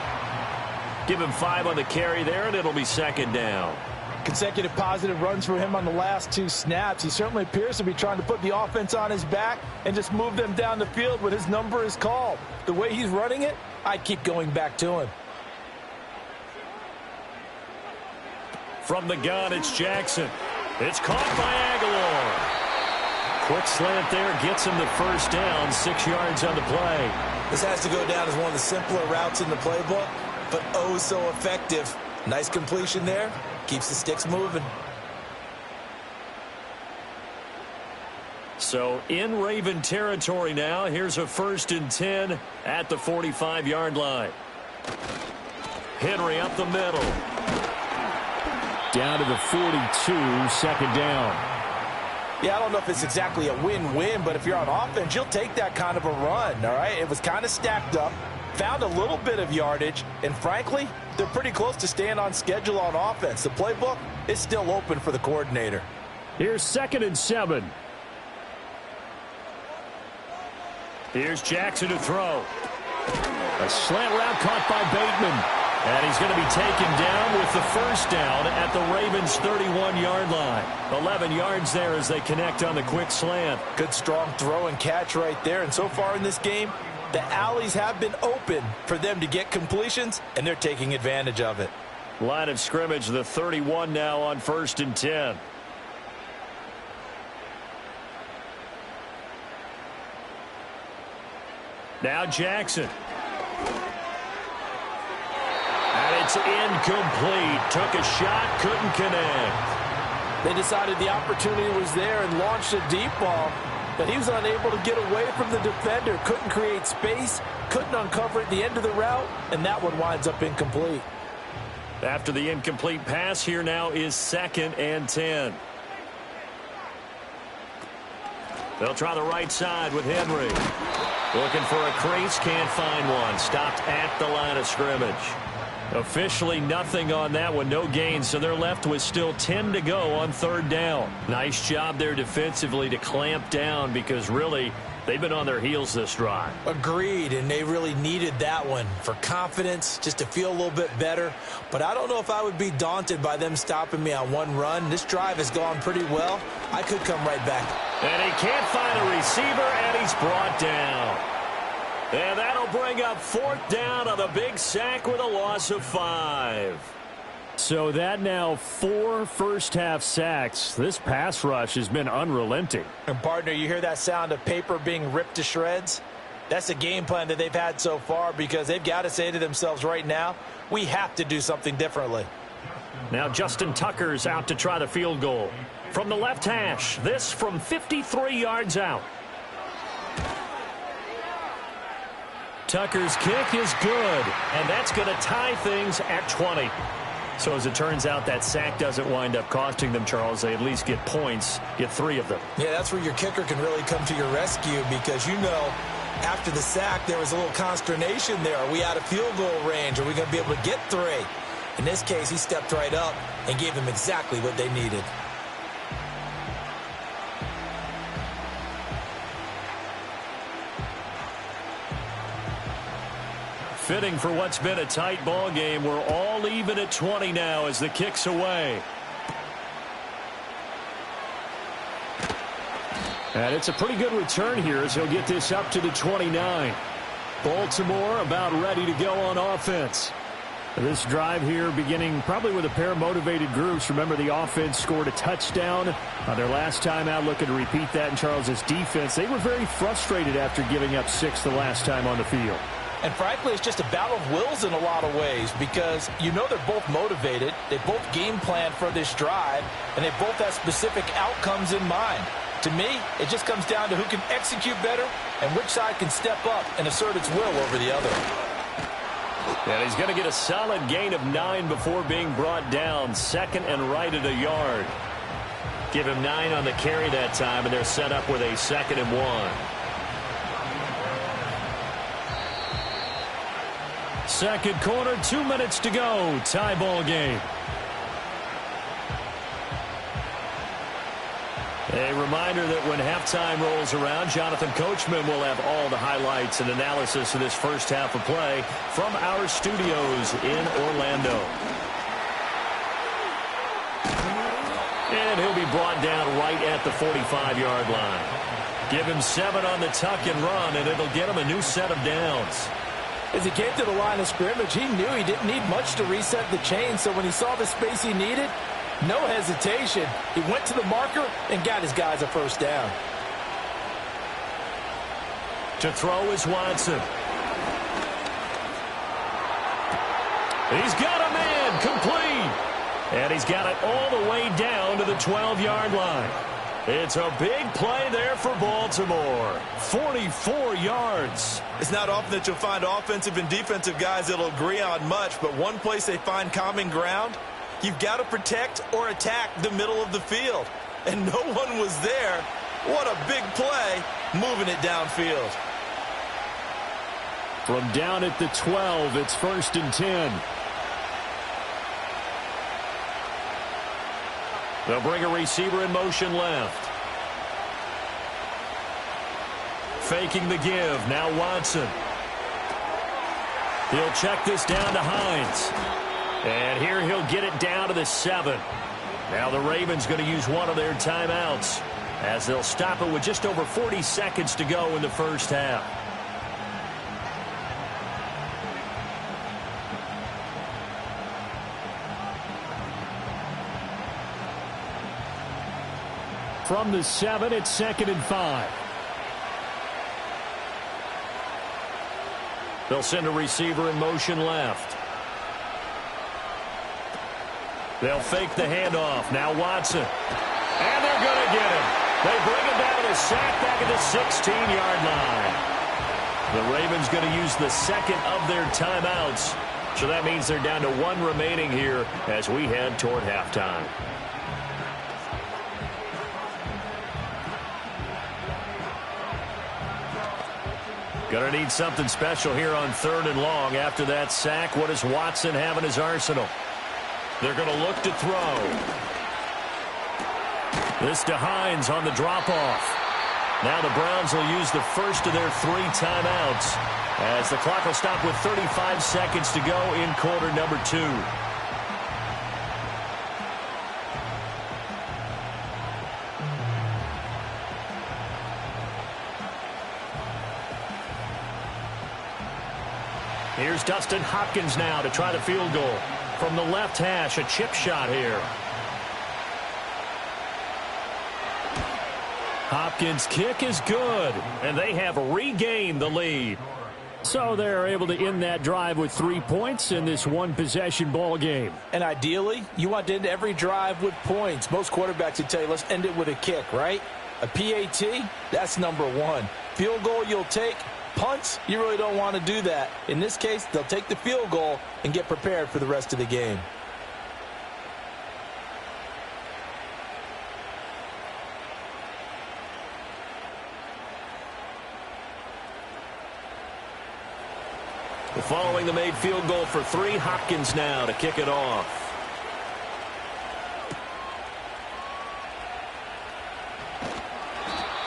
Give him 5 on the carry there, and it'll be second down. Consecutive positive runs for him on the last 2 snaps. He certainly appears to be trying to put the offense on his back and just move them down the field when his number is called. The way he's running it, I keep going back to him. From the gun, it's Jackson. It's caught by Aguilar. Quick slant there, gets him the first down, 6 yards on the play. This has to go down as one of the simpler routes in the playbook, but oh so effective. Nice completion there. Keeps the sticks moving. So in Raven territory now. Here's a 1st and 10 at the 45-yard line. Henry up the middle. Down to the 42, second down. Yeah, I don't know if it's exactly a win-win, but if you're on offense, you'll take that kind of a run, all right? It was kind of stacked up. Found a little bit of yardage, and frankly, they're pretty close to staying on schedule on offense. The playbook is still open for the coordinator. Here's 2nd and 7. Here's Jackson to throw. A slant route caught by Bateman. And he's going to be taken down with the first down at the Ravens' 31-yard line. 11 yards there as they connect on the quick slant. Good strong throw and catch right there. And so far in this game, the alleys have been open for them to get completions, and they're taking advantage of it. Line of scrimmage, the 31 now on 1st and 10. Now Jackson. And it's incomplete. Took a shot, couldn't connect. They decided the opportunity was there and launched a deep ball, but he was unable to get away from the defender. Couldn't create space, couldn't uncover at the end of the route, and that one winds up incomplete. After the incomplete pass, here now is 2nd and 10. They'll try the right side with Henry. Looking for a crease, can't find one. Stopped at the line of scrimmage. Officially nothing on that one, no gain, so they're left with still 10 to go on 3rd down. Nice job there defensively to clamp down because really they've been on their heels this drive. Agreed, and they really needed that one for confidence, just to feel a little bit better. But I don't know if I would be daunted by them stopping me on one run. This drive has gone pretty well. I could come right back. And he can't find a receiver, and he's brought down. And that'll bring up 4th down on the big sack with a loss of 5. So that now 4 first-half sacks. This pass rush has been unrelenting. And, partner, you hear that sound of paper being ripped to shreds? That's the game plan that they've had so far because they've got to say to themselves right now, we have to do something differently. Now Justin Tucker's out to try the field goal. From the left hash, this from 53 yards out. Tucker's kick is good, and that's going to tie things at 20. So as it turns out, that sack doesn't wind up costing them, Charles. They at least get points, get 3 of them. Yeah, that's where your kicker can really come to your rescue because, you know, after the sack, there was a little consternation there. Are we out of field goal range? Are we going to be able to get 3? In this case, he stepped right up and gave them exactly what they needed. Fitting for what's been a tight ball game. We're all even at 20 now as the kick's away. And it's a pretty good return here as he'll get this up to the 29. Baltimore about ready to go on offense. This drive here beginning probably with a pair of motivated groups. Remember, the offense scored a touchdown on their last time out, looking to repeat that in Charles's defense. They were very frustrated after giving up 6 the last time on the field. And frankly, it's just a battle of wills in a lot of ways because you know they're both motivated. They both game plan for this drive, and they both have specific outcomes in mind. To me, it just comes down to who can execute better and which side can step up and assert its will over the other. And he's going to get a solid gain of 9 before being brought down. Second and right at a yard. Give him 9 on the carry that time, and they're set up with a 2nd and 1. Second quarter, 2 minutes to go. Tie ball game. A reminder that when halftime rolls around, Jonathan Coachman will have all the highlights and analysis of this first half of play from our studios in Orlando. And he'll be brought down right at the 45-yard line. Give him 7 on the tuck and run, and it'll get him a new set of downs. As he came to the line of scrimmage, he knew he didn't need much to reset the chain, so when he saw the space he needed, no hesitation. He went to the marker and got his guys a first down. To throw is Watson. He's got a man complete. And he's got it all the way down to the 12-yard line. It's a big play there for Baltimore. 44 yards. It's not often that you'll find offensive and defensive guys that'll agree on much, but one place they find common ground, you've got to protect or attack the middle of the field. And no one was there. What a big play, moving it downfield. From down at the 12, it's 1st and 10. They'll bring a receiver in motion left. Faking the give. Now Watson. He'll check this down to Hines. And here he'll get it down to the 7. Now the Ravens going to use one of their timeouts as they'll stop it with just over 40 seconds to go in the first half. From the 7, it's 2nd and 5. They'll send a receiver in motion left. They'll fake the handoff. Now Watson. And they're going to get him. They bring him down to the sack back at the 16-yard line. The Ravens going to use the second of their timeouts. So that means they're down to 1 remaining here as we head toward halftime. Going to need something special here on 3rd and long. After that sack, what does Watson have in his arsenal? They're going to look to throw. This to Hines on the drop-off. Now the Browns will use the first of their 3 timeouts as the clock will stop with 35 seconds to go in quarter number 2. Here's Dustin Hopkins now to try the field goal. From the left hash, a chip shot here. Hopkins' kick is good, and they have regained the lead. So they're able to end that drive with 3 points in this one-possession ball game. And ideally, you want to end every drive with points. Most quarterbacks would tell you, let's end it with a kick, right? A PAT, that's number 1. Field goal you'll take. Punts, you really don't want to do that. In this case, they'll take the field goal and get prepared for the rest of the game. Following the made field goal for 3, Hopkins now to kick it off.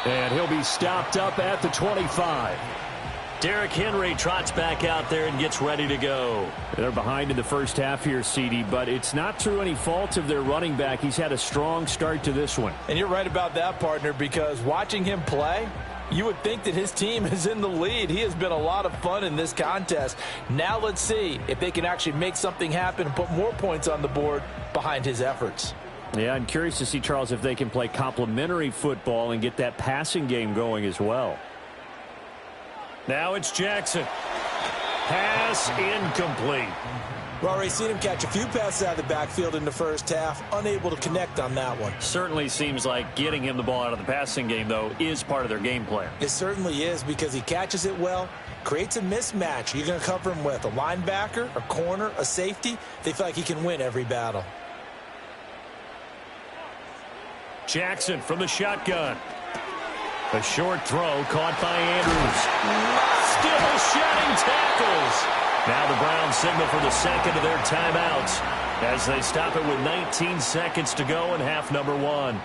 And he'll be stopped up at the 25. Derrick Henry trots back out there and gets ready to go. They're behind in the first half here, CD, but it's not through any fault of their running back. He's had a strong start to this one. And you're right about that, partner, because watching him play, you would think that his team is in the lead. He has been a lot of fun in this contest. Now let's see if they can actually make something happen and put more points on the board behind his efforts. Yeah, I'm curious to see, Charles, if they can play complementary football and get that passing game going as well. Now it's Jackson. Pass incomplete. We've already seen him catch a few passes out of the backfield in the first half, unable to connect on that one. Certainly seems like getting him the ball out of the passing game, though, is part of their game plan. It certainly is because he catches it well, creates a mismatch. You're going to cover him with a linebacker, a corner, a safety. They feel like he can win every battle. Jackson from the shotgun. A short throw caught by Andrews. Still shedding tackles. Now the Browns signal for the second of their timeouts as they stop it with 19 seconds to go in half number 1.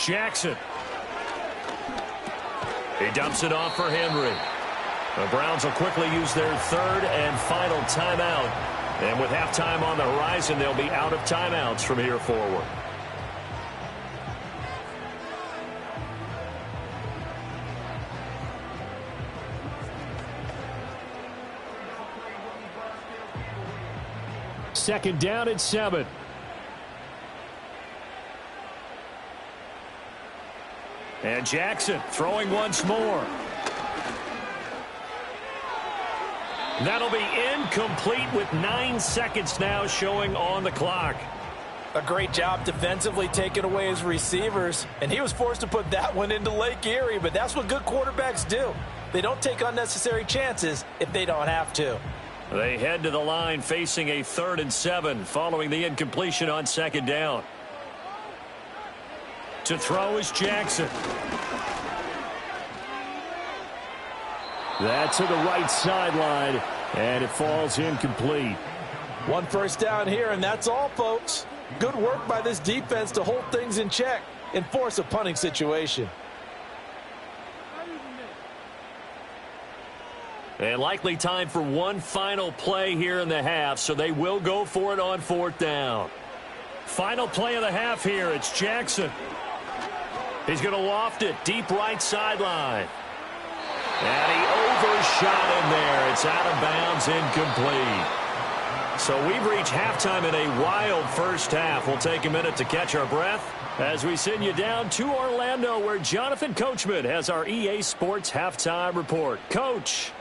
Jackson. He dumps it off for Henry. The Browns will quickly use their third and final timeout. And with halftime on the horizon, they'll be out of timeouts from here forward. Second down at 7. And Jackson throwing once more. That'll be incomplete with 9 seconds now showing on the clock. A great job defensively taking away his receivers, and he was forced to put that one into Lake Erie, but that's what good quarterbacks do. They don't take unnecessary chances if they don't have to. They head to the line facing a 3rd and 7 following the incompletion on second down. To throw is Jackson. That's to the right sideline, and it falls incomplete. 1 first down here, and that's all, folks. Good work by this defense to hold things in check and force a punting situation. And likely time for one final play here in the half, so they will go for it on 4th down. Final play of the half here. It's Jackson. He's going to loft it deep right sideline. And he overshot in there. It's out of bounds, incomplete. So we've reached halftime in a wild first half. We'll take a minute to catch our breath as we send you down to Orlando, where Jonathan Coachman has our EA Sports halftime report. Coach.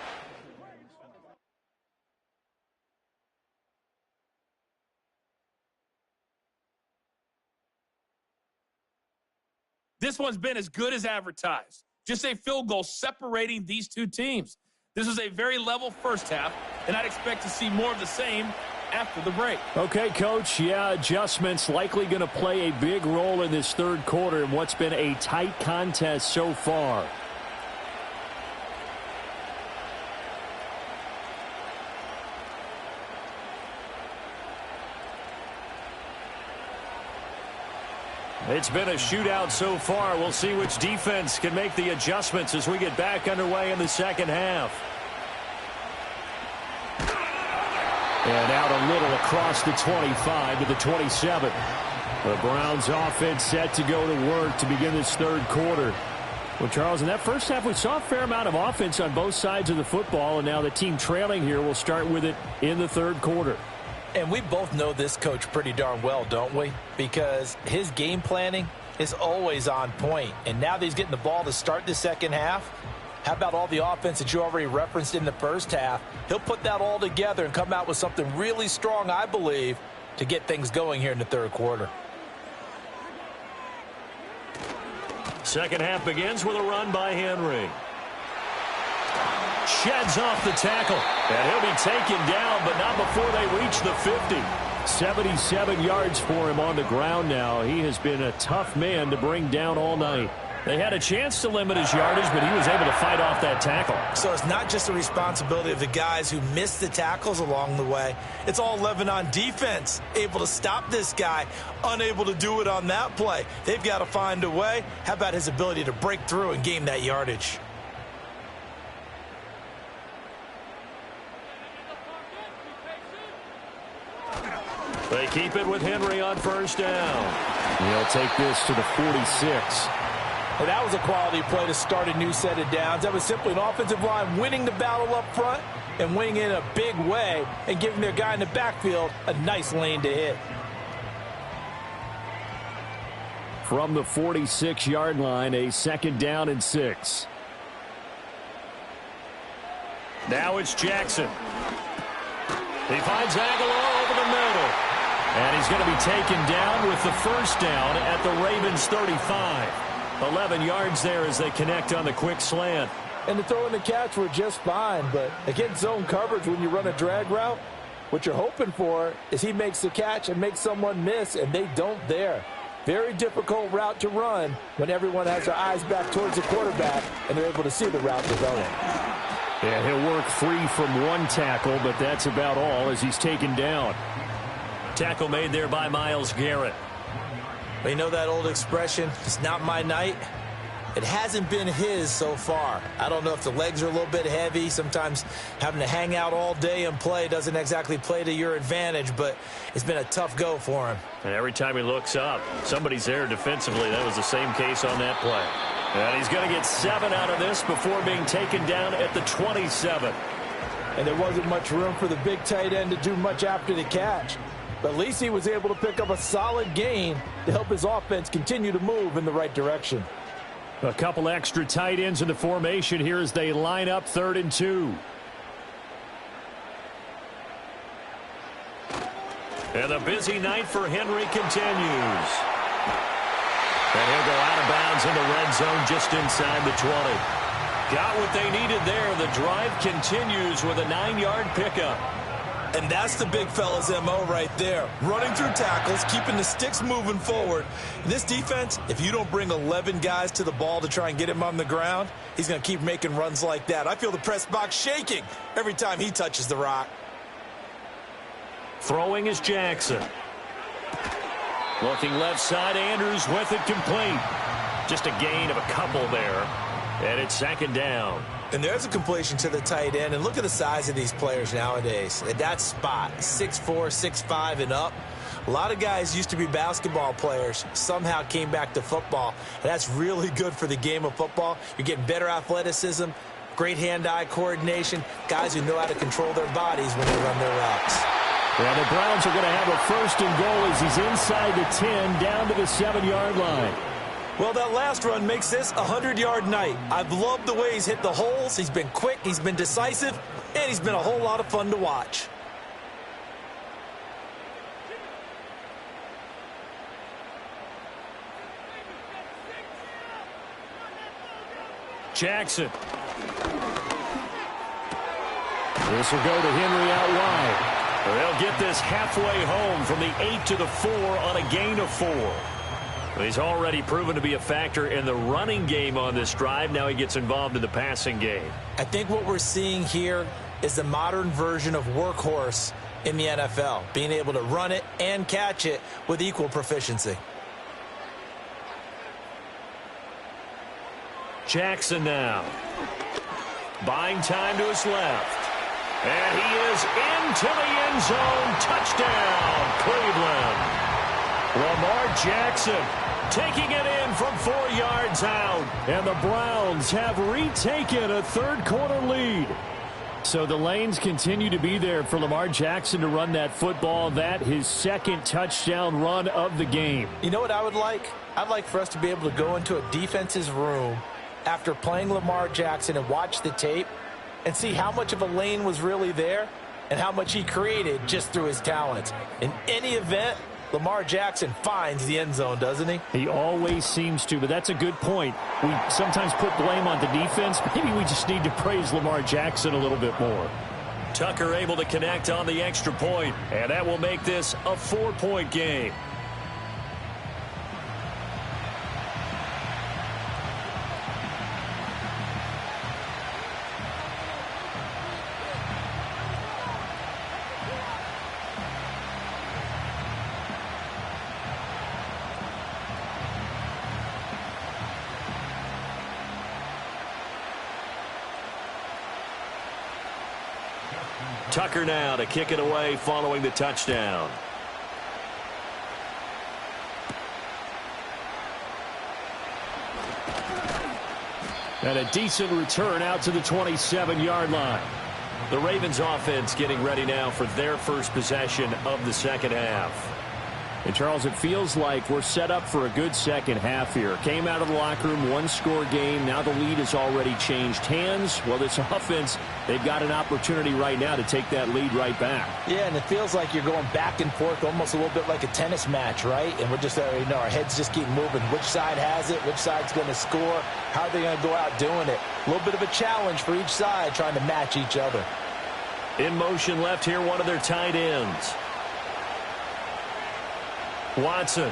This one's been as good as advertised. Just a field goal separating these two teams. This was a very level first half, and I'd expect to see more of the same after the break. Okay, Coach. Yeah, adjustments likely going to play a big role in this third quarter in what's been a tight contest so far. It's been a shootout so far. We'll see which defense can make the adjustments as we get back underway in the second half. And out a little across the 25 to the 27. The Browns offense set to go to work to begin this third quarter. Well, Charles, in that first half, we saw a fair amount of offense on both sides of the football, and now the team trailing here will start with it in the third quarter. And we both know this coach pretty darn well, don't we? Because his game planning is always on point. And now that he's getting the ball to start the second half, how about all the offense that you already referenced in the first half? He'll put that all together and come out with something really strong, I believe, to get things going here in the third quarter. Second half begins with a run by Henry. Sheds off the tackle, and he'll be taken down, but not before they reach the 50. 77 yards for him on the ground now. He has been a tough man to bring down all night. They had a chance to limit his yardage, but he was able to fight off that tackle. So it's not just the responsibility of the guys who missed the tackles along the way. It's all 11 on defense, able to stop this guy, unable to do it on that play. They've got to find a way. How about his ability to break through and gain that yardage? They keep it with Henry on first down. He'll take this to the 46. Well, that was a quality play to start a new set of downs. That was simply an offensive line winning the battle up front and winning in a big way and giving their guy in the backfield a nice lane to hit. from the 46-yard line, a 2nd down and 6. Now it's Jackson. He finds Aguilar over the middle. And he's going to be taken down with the first down at the Ravens 35. 11 yards there as they connect on the quick slant. And the throw and the catch were just fine, but against zone coverage when you run a drag route, what you're hoping for is he makes the catch and makes someone miss, and they don't there. Very difficult route to run when everyone has their eyes back towards the quarterback and they're able to see the route develop. Yeah, he'll work free from one tackle, but that's about all as he's taken down. Tackle made there by Myles Garrett. Well, you know that old expression, it's not my night? It hasn't been his so far. I don't know if the legs are a little bit heavy. Sometimes having to hang out all day and play doesn't exactly play to your advantage, but it's been a tough go for him. And every time he looks up, somebody's there defensively. That was the same case on that play. And he's going to get 7 out of this before being taken down at the 27. And there wasn't much room for the big tight end to do much after the catch. But at least he was able to pick up a solid gain to help his offense continue to move in the right direction. A couple extra tight ends in the formation here as they line up 3rd and 2. And the busy night for Henry continues. And he'll go out of bounds in the red zone just inside the 20. Got what they needed there. The drive continues with a 9-yard pickup. And that's the big fella's MO right there. Running through tackles, keeping the sticks moving forward. In this defense, if you don't bring 11 guys to the ball to try and get him on the ground, he's going to keep making runs like that. I feel the press box shaking every time he touches the rock. Throwing is Jackson. Looking left side, Andrews with it complete. Just a gain of a couple there. And it's 2nd down. And there's a completion to the tight end. And look at the size of these players nowadays. At that spot, 6'4", 6'5", and up. A lot of guys used to be basketball players, somehow came back to football. And that's really good for the game of football. You're getting better athleticism, great hand-eye coordination, guys who know how to control their bodies when they run their routes. Well, the Browns are going to have a 1st and goal as he's inside the 10, down to the 7-yard line. Well, that last run makes this a 100-yard night. I've loved the way he's hit the holes. He's been quick, he's been decisive, and he's been a whole lot of fun to watch. Jackson. This will go to Henry out wide. They'll get this halfway home from the 8 to the 4 on a gain of 4. He's already proven to be a factor in the running game on this drive. Now he gets involved in the passing game. I think what we're seeing here is the modern version of workhorse in the NFL, being able to run it and catch it with equal proficiency. Jackson now. Buying time to his left. And he is into the end zone. Touchdown, Cleveland. Lamar Jackson taking it in from 4 yards out. And the Browns have retaken a 3rd quarter lead. So the lanes continue to be there for Lamar Jackson to run that football. That his 2nd touchdown run of the game. You know what I would like? I'd like for us to be able to go into a defense's room after playing Lamar Jackson and watch the tape and see how much of a lane was really there and how much he created just through his talents. In any event, Lamar Jackson finds the end zone, doesn't he? He always seems to, but that's a good point. We sometimes put blame on the defense. Maybe we just need to praise Lamar Jackson a little bit more. Tucker able to connect on the extra point, and that will make this a 4-point game. Tucker now to kick it away following the touchdown. And a decent return out to the 27-yard line. The Ravens offense getting ready now for their first possession of the 2nd half. And, Charles, it feels like we're set up for a good second half here. Came out of the locker room, one-score game. Now the lead has already changed hands. Well, this offense, they've got an opportunity right now to take that lead right back. Yeah, and it feels like you're going back and forth, almost a little bit like a tennis match, right? And we're just, our heads just keep moving. Which side has it? Which side's going to score? How are they going to go out doing it? A little bit of a challenge for each side, trying to match each other. In motion left here, one of their tight ends. Watson.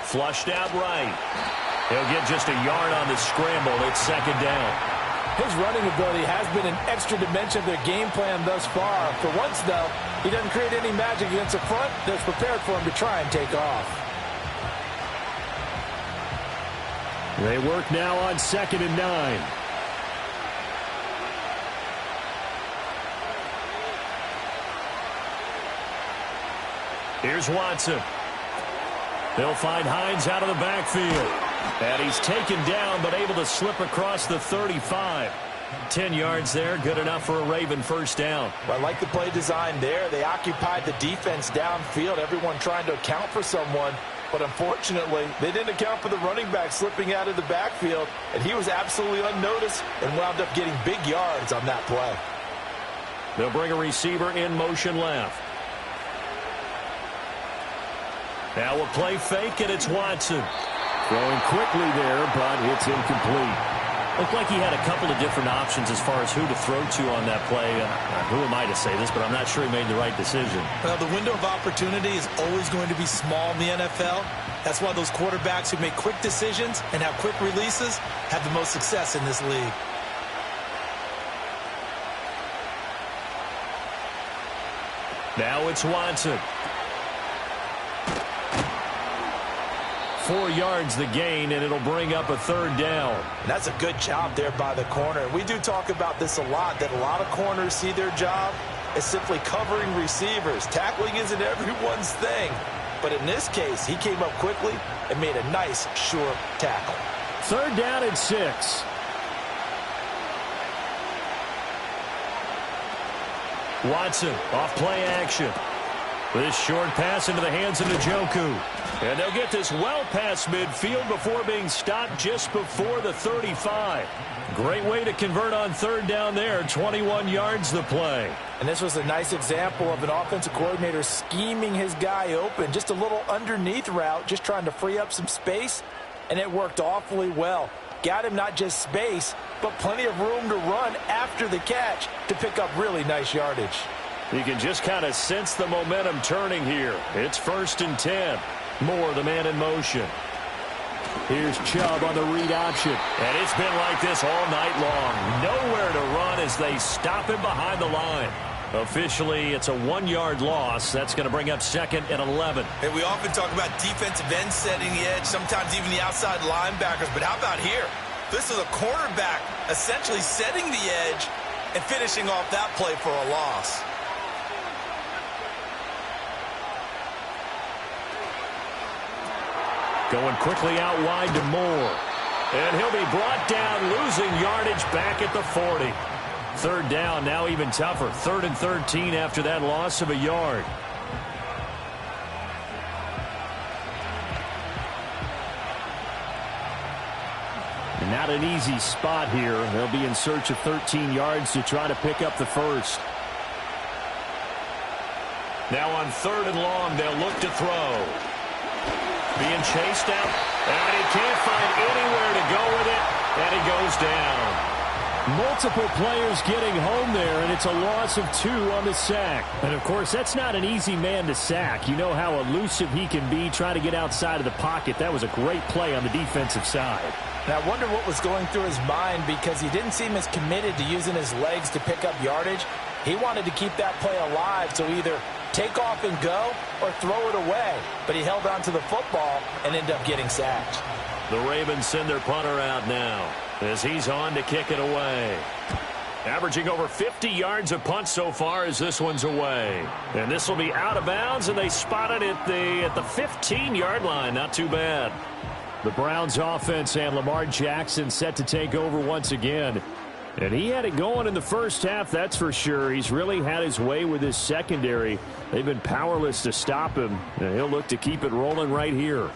Flushed out right. He'll get just a yard on the scramble. It's second down. His running ability has been an extra dimension of their game plan thus far. For once, though, he doesn't create any magic against the front that's prepared for him to try and take off. They work now on 2nd and 9. Here's Watson. They'll find Hines out of the backfield. And he's taken down, but able to slip across the 35. 10 yards there, good enough for a Raven first down. Well, I like the play design there. They occupied the defense downfield, everyone trying to account for someone. But unfortunately, they didn't account for the running back slipping out of the backfield. And he was absolutely unnoticed and wound up getting big yards on that play. They'll bring a receiver in motion left. Now a play fake, and it's Watson. Throwing quickly there, but it's incomplete. Looked like he had a couple of different options as far as who to throw to on that play. Who am I to say this, but I'm not sure he made the right decision. Well, the window of opportunity is always going to be small in the NFL. That's why those quarterbacks who make quick decisions and have quick releases have the most success in this league. Now it's Watson. 4 yards the gain, and it'll bring up a third down. And that's a good job there by the corner. We do talk about this a lot, that a lot of corners see their job as simply covering receivers. Tackling isn't everyone's thing. But in this case, he came up quickly and made a nice, sure tackle. 3rd down and 6. Watson off play action. This short pass into the hands of Njoku. And they'll get this well past midfield before being stopped just before the 35. Great way to convert on 3rd down there. 21 yards the play. And this was a nice example of an offensive coordinator scheming his guy open. Just a little underneath route, just trying to free up some space. And it worked awfully well. Got him not just space, but plenty of room to run after the catch to pick up really nice yardage. You can just kind of sense the momentum turning here. It's 1st and 10. Moore, the man in motion. Here's Chubb on the read option. And it's been like this all night long. Nowhere to run as they stop him behind the line. Officially, it's a 1-yard loss. That's going to bring up 2nd and 11. And we often talk about defensive ends setting the edge, sometimes even the outside linebackers. But how about here? This is a cornerback essentially setting the edge and finishing off that play for a loss. Going quickly out wide to Moore. And he'll be brought down, losing yardage back at the 40. 3rd down, now even tougher. 3rd and 13 after that loss of a yard. And not an easy spot here. They'll be in search of 13 yards to try to pick up the first. Now on 3rd and long, they'll look to throw. Being chased out, and he can't find anywhere to go with it, and he goes down. Multiple players getting home there, and it's a loss of 2 on the sack. And, of course, that's not an easy man to sack. You know how elusive he can be trying to get outside of the pocket. That was a great play on the defensive side. And I wonder what was going through his mind, because he didn't seem as committed to using his legs to pick up yardage. He wanted to keep that play alive, so either take off and go or throw it away. But he held on to the football and ended up getting sacked. The Ravens send their punter out now as he's on to kick it away. Averaging over 50 yards a punt so far as this one's away. And this will be out of bounds, and they spot it at the 15-yard line. Not too bad. The Browns offense and Lamar Jackson set to take over once again. And he had it going in the first half, that's for sure. He's really had his way with his secondary. They've been powerless to stop him, and he'll look to keep it rolling right here.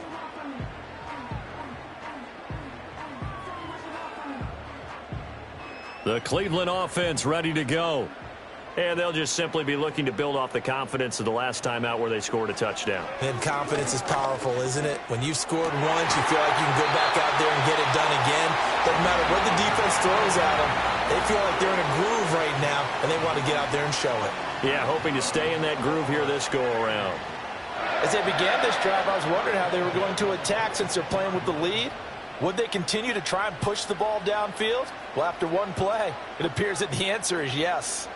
The Cleveland offense ready to go. And they'll just simply be looking to build off the confidence of the last time out where they scored a touchdown. And confidence is powerful, isn't it? When you've scored once, you feel like you can go back out there and get it done again. Doesn't matter what the defense throws at them. They feel like they're in a groove right now, and they want to get out there and show it. Yeah, hoping to stay in that groove here this go-around. As they began this drive, I was wondering how they were going to attack since they're playing with the lead. Would they continue to try and push the ball downfield? Well, after one play, it appears that the answer is yes.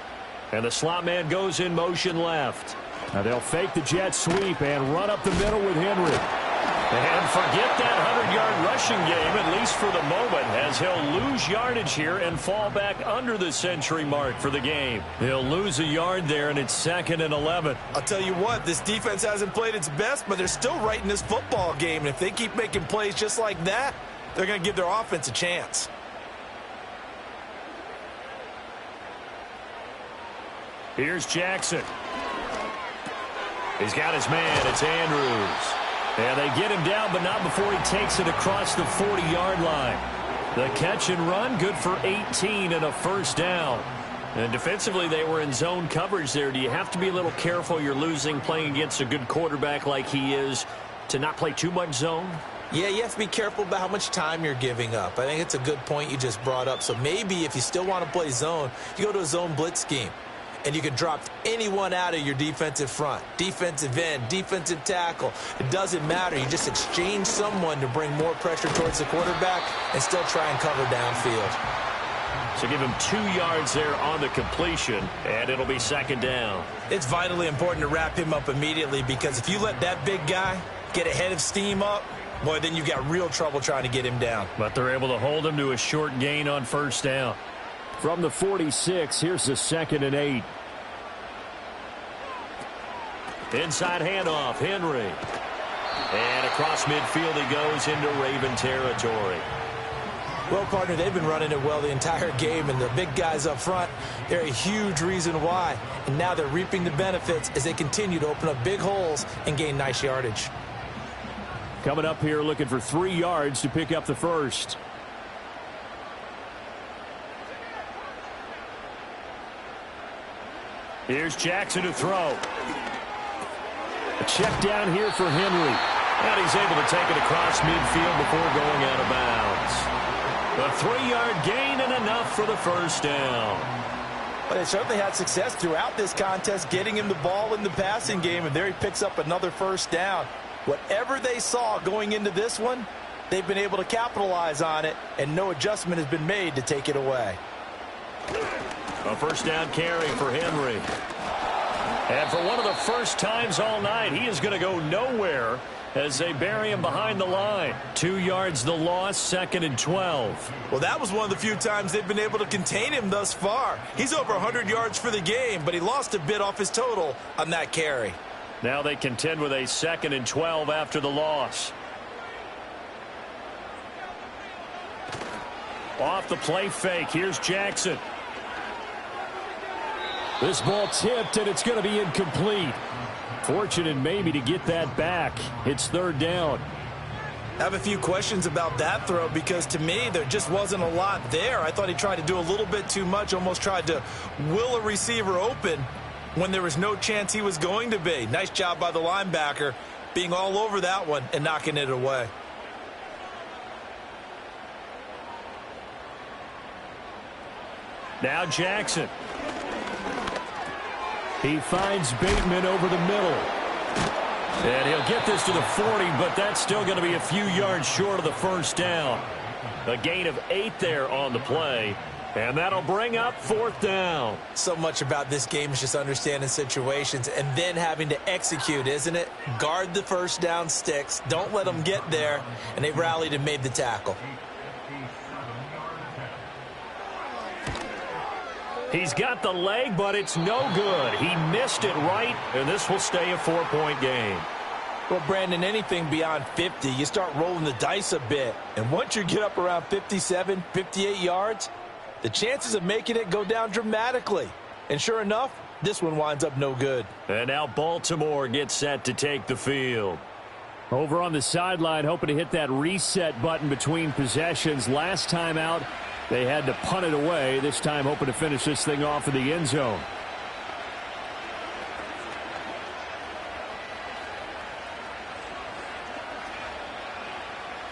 And the slot man goes in motion left. Now they'll fake the jet sweep and run up the middle with Henry. And forget that 100-yard rushing game, at least for the moment, as he'll lose yardage here and fall back under the century mark for the game. He'll lose a yard there, and it's 2nd and 11. I'll tell you what, this defense hasn't played its best, but they're still right in this football game. And if they keep making plays just like that, they're going to give their offense a chance. Here's Jackson. He's got his man. It's Andrews. And they get him down, but not before he takes it across the 40-yard line. The catch and run, good for 18 and a first down. And defensively, they were in zone coverage there. Do you have to be a little careful you're losing playing against a good quarterback like he is to not play too much zone? Yeah, you have to be careful about how much time you're giving up. I think it's a good point you just brought up. So maybe if you still want to play zone, you go to a zone blitz scheme. And you can drop anyone out of your defensive front, defensive end, defensive tackle. It doesn't matter. You just exchange someone to bring more pressure towards the quarterback and still try and cover downfield. So give him 2 yards there on the completion, and it'll be 2nd down. It's vitally important to wrap him up immediately because if you let that big guy get ahead of steam up, boy, then you've got real trouble trying to get him down. But they're able to hold him to a short gain on first down. From the 46, here's the 2nd and 8. Inside handoff, Henry. And across midfield he goes into Raven territory. Well, partner, they've been running it well the entire game, and the big guys up front, they're a huge reason why. And now they're reaping the benefits as they continue to open up big holes and gain nice yardage. Coming up here looking for 3 yards to pick up the first. Here's Jackson to throw. A check down here for Henry. And he's able to take it across midfield before going out of bounds. A 3-yard gain and enough for the first down. But they certainly had success throughout this contest getting him the ball in the passing game, and there he picks up another first down. Whatever they saw going into this one, they've been able to capitalize on it, and no adjustment has been made to take it away. A first down carry for Henry. And for one of the first times all night, he is going to go nowhere as they bury him behind the line. 2 yards the loss, 2nd and 12. Well, that was one of the few times they've been able to contain him thus far. He's over 100 yards for the game, but he lost a bit off his total on that carry. Now they contend with a 2nd and 12 after the loss. Off the play fake, here's Jackson. This ball tipped, and it's going to be incomplete. Fortunate maybe to get that back. It's 3rd down. I have a few questions about that throw because to me there just wasn't a lot there. I thought he tried to do a little bit too much, almost tried to will a receiver open when there was no chance he was going to be. Nice job by the linebacker being all over that one and knocking it away. Now Jackson. He finds Bateman over the middle. And he'll get this to the 40, but that's still going to be a few yards short of the first down. A gain of 8 there on the play, and that'll bring up 4th down. So much about this game is just understanding situations and then having to execute, isn't it? Guard the first down sticks. Don't let them get there, and they rallied and made the tackle. He's got the leg, but it's no good. He missed it right, and this will stay a 4-point game. Well, Brandon, anything beyond 50, you start rolling the dice a bit. And once you get up around 57, 58 yards, the chances of making it go down dramatically. And sure enough, this one winds up no good. And now Baltimore gets set to take the field. Over on the sideline, hoping to hit that reset button between possessions. Last time out, they had to punt it away. This time hoping to finish this thing off in the end zone.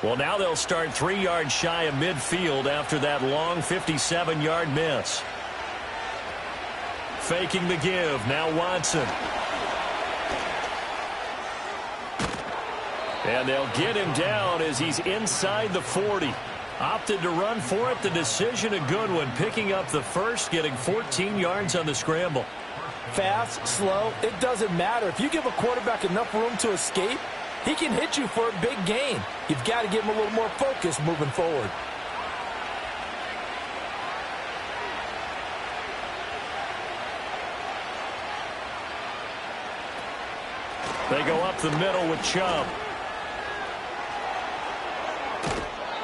Well, now they'll start 3 yards shy of midfield after that long 57-yard miss. Faking the give. Now Watson. And they'll get him down as he's inside the 40. Opted to run for it. The decision a good one. Picking up the first, getting 14 yards on the scramble. Fast, slow, it doesn't matter. If you give a quarterback enough room to escape, he can hit you for a big gain. You've got to give him a little more focus moving forward. They go up the middle with Chubb.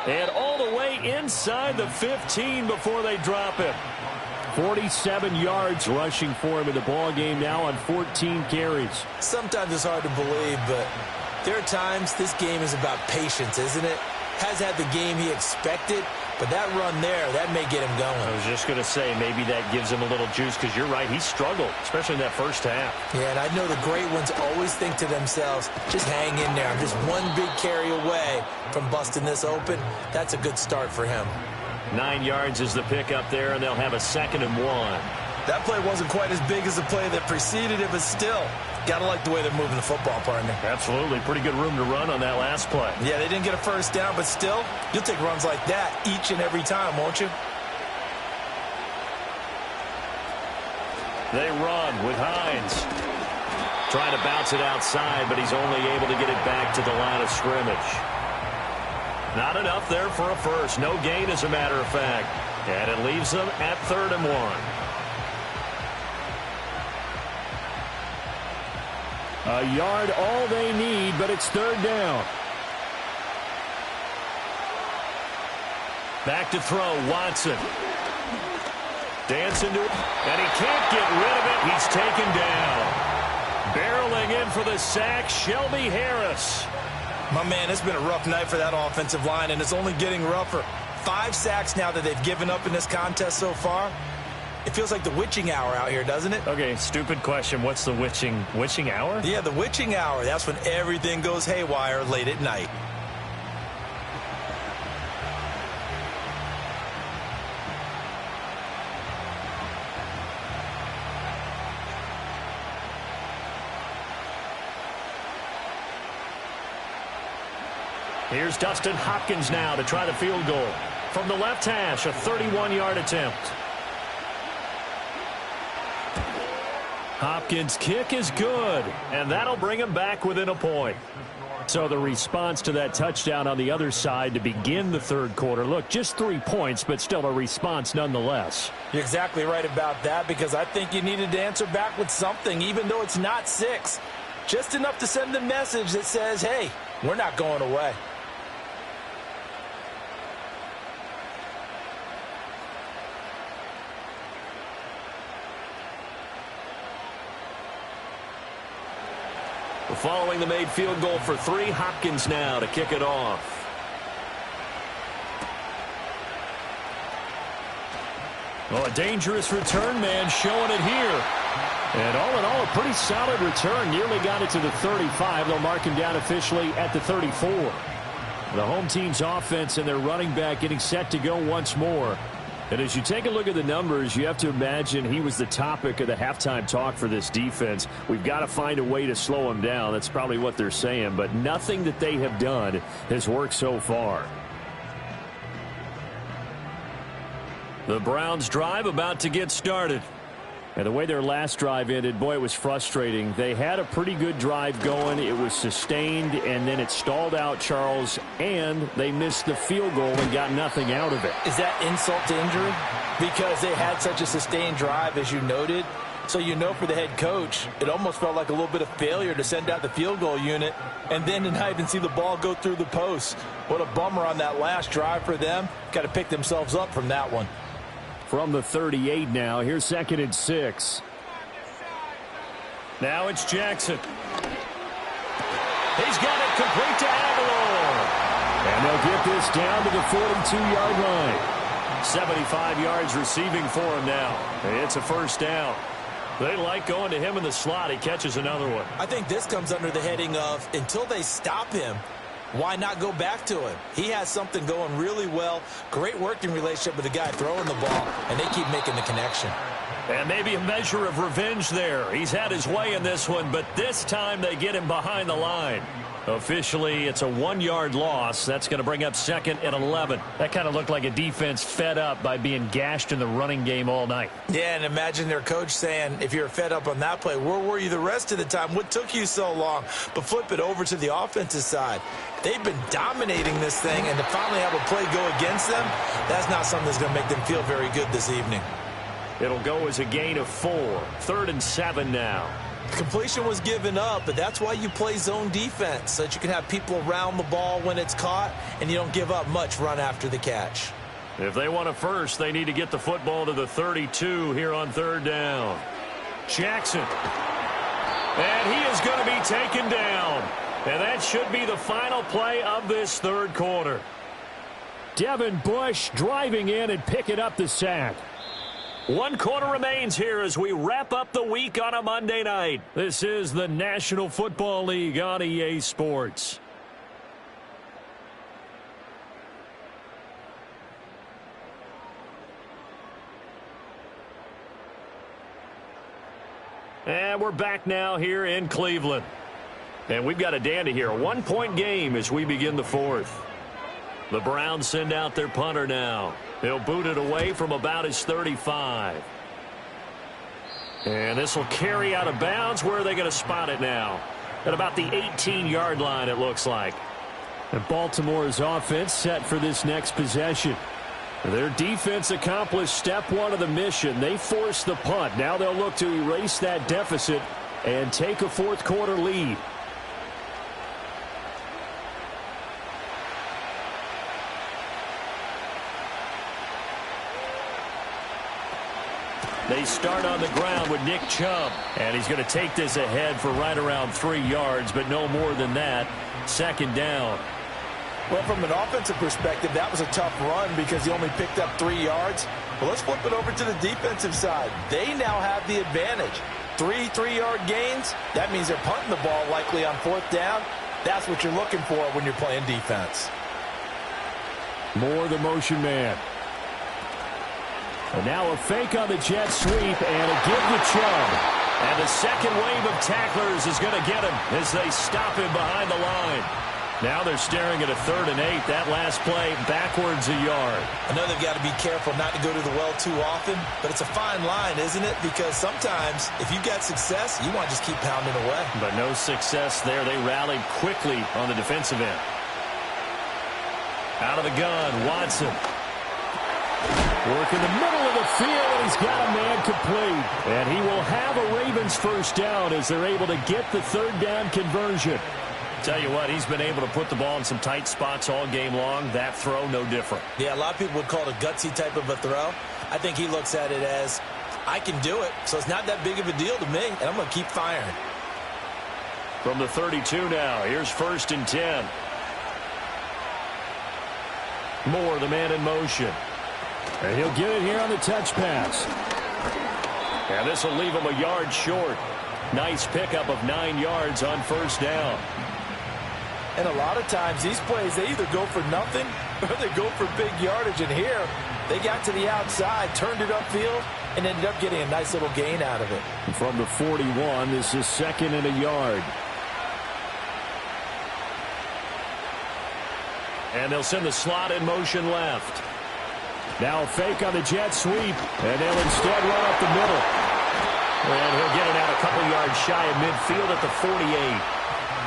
And all the way inside the 15 before they drop him. 47 yards rushing for him in the ball game now on 14 carries. Sometimes it's hard to believe, but there are times this game is about patience, isn't it? Has had the game he expected, but that run there, that may get him going. I was just going to say, maybe that gives him a little juice, because you're right, he struggled, especially in that first half. Yeah, and I know the great ones always think to themselves, just hang in there. I'm just one big carry away from busting this open. That's a good start for him. 9 yards is the pickup there, and they'll have a 2nd and 1. That play wasn't quite as big as the play that preceded it, but still, got to like the way they're moving the football, partner. Absolutely. Pretty good room to run on that last play. Yeah, they didn't get a first down, but still, you'll take runs like that each and every time, won't you? They run with Hines. Trying to bounce it outside, but he's only able to get it back to the line of scrimmage. Not enough there for a first. No gain, as a matter of fact. And it leaves them at 3rd and 1. A yard all they need, but it's 3rd down. Back to throw, Watson. Dancing to it, and he can't get rid of it. He's taken down. Barreling in for the sack, Shelby Harris. My man, it's been a rough night for that offensive line, and it's only getting rougher. 5 sacks now that they've given up in this contest so far. It feels like the witching hour out here, doesn't it? Okay, stupid question. What's the witching hour? Yeah, the witching hour. That's when everything goes haywire late at night. Here's Dustin Hopkins now to try the field goal. From the left hash, a 31-yard attempt. Hopkins' kick is good, and that'll bring him back within a point. So the response to that touchdown on the other side to begin the 3rd quarter. Look, just 3 points, but still a response nonetheless. You're exactly right about that, because I think you needed to answer back with something, even though it's not 6. Just enough to send the message that says, hey, we're not going away. Following the made field goal for 3, Hopkins now to kick it off. Oh, a dangerous return man showing it here. And all in all, a pretty solid return. Nearly got it to the 35. They'll mark him down officially at the 34. The home team's offense and their running back getting set to go once more. And as you take a look at the numbers, you have to imagine he was the topic of the halftime talk for this defense. We've got to find a way to slow him down. That's probably what they're saying. But nothing that they have done has worked so far. The Browns drive about to get started. And the way their last drive ended, boy, it was frustrating. They had a pretty good drive going. It was sustained, and then it stalled out, Charles, and they missed the field goal and got nothing out of it. Is that insult to injury? Because they had such a sustained drive, as you noted. So you know for the head coach, it almost felt like a little bit of failure to send out the field goal unit and then to not even see the ball go through the post. What a bummer on that last drive for them. Got to pick themselves up from that one. From the 38 now, here's 2nd and 6. Now it's Jackson. He's got it complete to Aguilar. And they'll get this down to the 42-yard line. 75 yards receiving for him now. It's a first down. They like going to him in the slot. He catches another one. I think this comes under the heading of until they stop him, why not go back to him? He has something going really well. Great working relationship with the guy throwing the ball, and they keep making the connection. And maybe a measure of revenge there. He's had his way in this one, but this time they get him behind the line. Officially, it's a 1-yard loss. That's going to bring up 2nd and 11. That kind of looked like a defense fed up by being gashed in the running game all night. Yeah, and imagine their coach saying, if you're fed up on that play, where were you the rest of the time? What took you so long? But flip it over to the offensive side. They've been dominating this thing, and to finally have a play go against them, that's not something that's going to make them feel very good this evening. It'll go as a gain of 4. 3rd and 7 now. Completion was given up, but that's why you play zone defense, so that you can have people around the ball when it's caught, and you don't give up much run after the catch. If they want a first, they need to get the football to the 32 here on 3rd down. Jackson. And he is going to be taken down. And that should be the final play of this 3rd quarter. Devin Bush driving in and picking up the sack. 1 quarter remains here as we wrap up the week on a Monday night. This is the National Football League on EA Sports. And we're back now here in Cleveland. And we've got a dandy here. A 1-point game as we begin the 4th. The Browns send out their punter now. He'll boot it away from about his 35. And this will carry out of bounds. Where are they going to spot it now? At about the 18-yard line, it looks like. And Baltimore's offense set for this next possession. Their defense accomplished step 1 of the mission. They forced the punt. Now they'll look to erase that deficit and take a 4th quarter lead. They start on the ground with Nick Chubb. And he's going to take this ahead for right around 3 yards, but no more than that. 2nd down. Well, from an offensive perspective, that was a tough run because he only picked up 3 yards. But let's flip it over to the defensive side. They now have the advantage. 3 3-yard gains. That means they're punting the ball likely on 4th down. That's what you're looking for when you're playing defense. More the motion man. And now a fake on the jet sweep and a give to Chubb. And the second wave of tacklers is going to get him as they stop him behind the line. Now they're staring at a 3rd and 8. That last play backwards a yard. I know they've got to be careful not to go to the well too often, but it's a fine line, isn't it? Because sometimes if you've got success, you want to just keep pounding away. But no success there. They rallied quickly on the defensive end. Out of the gun, Watson. Work in the middle of the field, and he's got a man complete. And he will have a Ravens first down as they're able to get the 3rd down conversion. Tell you what, he's been able to put the ball in some tight spots all game long. That throw, no different. Yeah, a lot of people would call it a gutsy type of a throw. I think he looks at it as, I can do it, so it's not that big of a deal to me, and I'm going to keep firing. From the 32 now, here's 1st and 10. Moore, the man in motion. And he'll get it here on the touch pass. And this will leave him a yard short. Nice pickup of 9 yards on 1st down. And a lot of times these plays, they either go for nothing or they go for big yardage. And here, they got to the outside, turned it upfield, and ended up getting a nice little gain out of it. From the 41, this is 2nd and a yard. And they'll send the slot in motion left. Now a fake on the jet sweep, and they'll instead run up the middle. And he'll get it out a couple yards shy of midfield at the 48.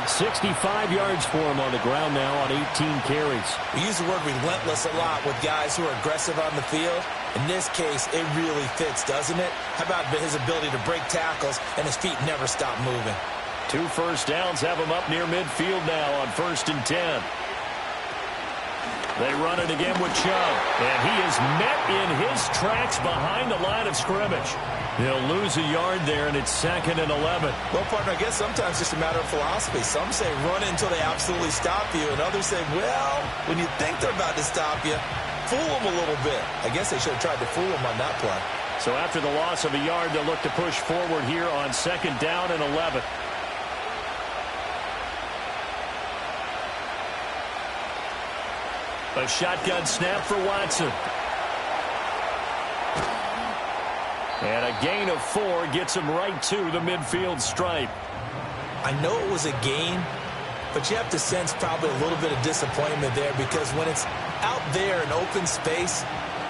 65 yards for him on the ground now on 18 carries. We use the word relentless a lot with guys who are aggressive on the field. In this case, it really fits, doesn't it? How about his ability to break tackles and his feet never stop moving? 2 first downs have him up near midfield now on 1st and 10. They run it again with Chubb. And he is met in his tracks behind the line of scrimmage. They'll lose a yard there, and it's 2nd and 11. Well, partner, I guess sometimes it's just a matter of philosophy. Some say run it until they absolutely stop you, and others say, well, when you think they're about to stop you, fool them a little bit. I guess they should have tried to fool them on that play. So after the loss of a yard, they'll look to push forward here on 2nd down and 11. A shotgun snap for Watson. And a gain of 4 gets him right to the midfield stripe. I know it was a gain, but you have to sense probably a little bit of disappointment there, because when it's out there in open space,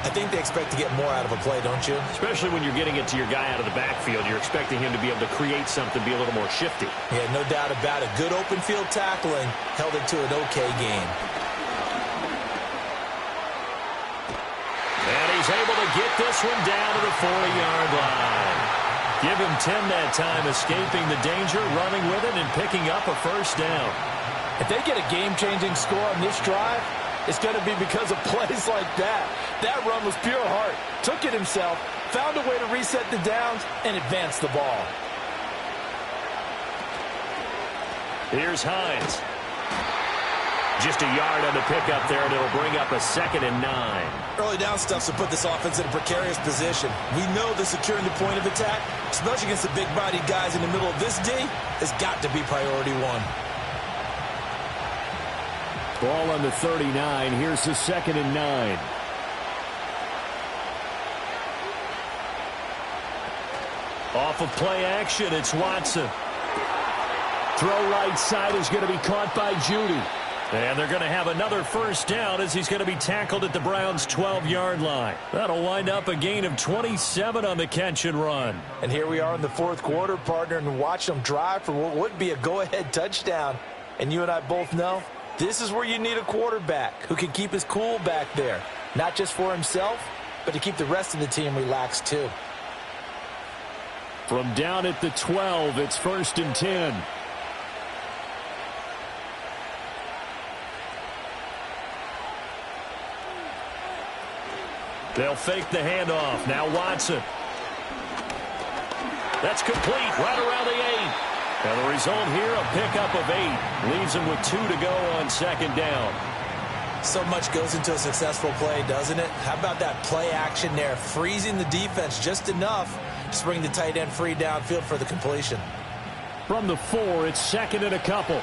I think they expect to get more out of a play, don't you? Especially when you're getting it to your guy out of the backfield. You're expecting him to be able to create something, be a little more shifty. Yeah, no doubt about it. Good open field tackling held it to an okay game. And he's able to get this one down to the 40-yard line. Give him 10 that time, escaping the danger, running with it, and picking up a first down. If they get a game-changing score on this drive, it's going to be because of plays like that. That run was pure heart. Took it himself, found a way to reset the downs, and advance the ball. Here's Hines. Just a yard on the pickup there, and it'll bring up a 2nd and 9. Early down stuff to put this offense in a precarious position. We know that securing the point of attack, especially against the big-bodied guys in the middle of this D, has got to be priority 1. Ball on the 39. Here's the 2nd and 9. Off of play action, it's Watson. Throw right side is going to be caught by Judy. And they're going to have another first down as he's going to be tackled at the Browns' 12-yard line. That'll wind up a gain of 27 on the catch and run. And here we are in the 4th quarter, partner, and watch them drive for what would be a go-ahead touchdown. And you and I both know this is where you need a quarterback who can keep his cool back there. Not just for himself, but to keep the rest of the team relaxed too. From down at the 12, it's 1st and 10. They'll fake the handoff. Now Watson. That's complete right around the 8. And the result here, a pickup of 8. Leaves him with 2 to go on 2nd down. So much goes into a successful play, doesn't it? How about that play action there? Freezing the defense just enough to bring the tight end free downfield for the completion. From the 4, it's 2nd and a couple.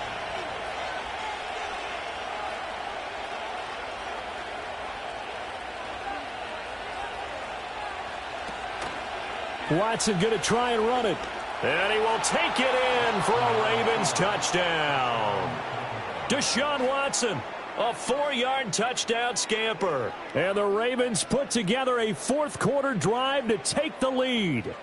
Watson going to try and run it. And he will take it in for a Ravens touchdown. Deshaun Watson, a 4-yard touchdown scamper. And the Ravens put together a 4th quarter drive to take the lead.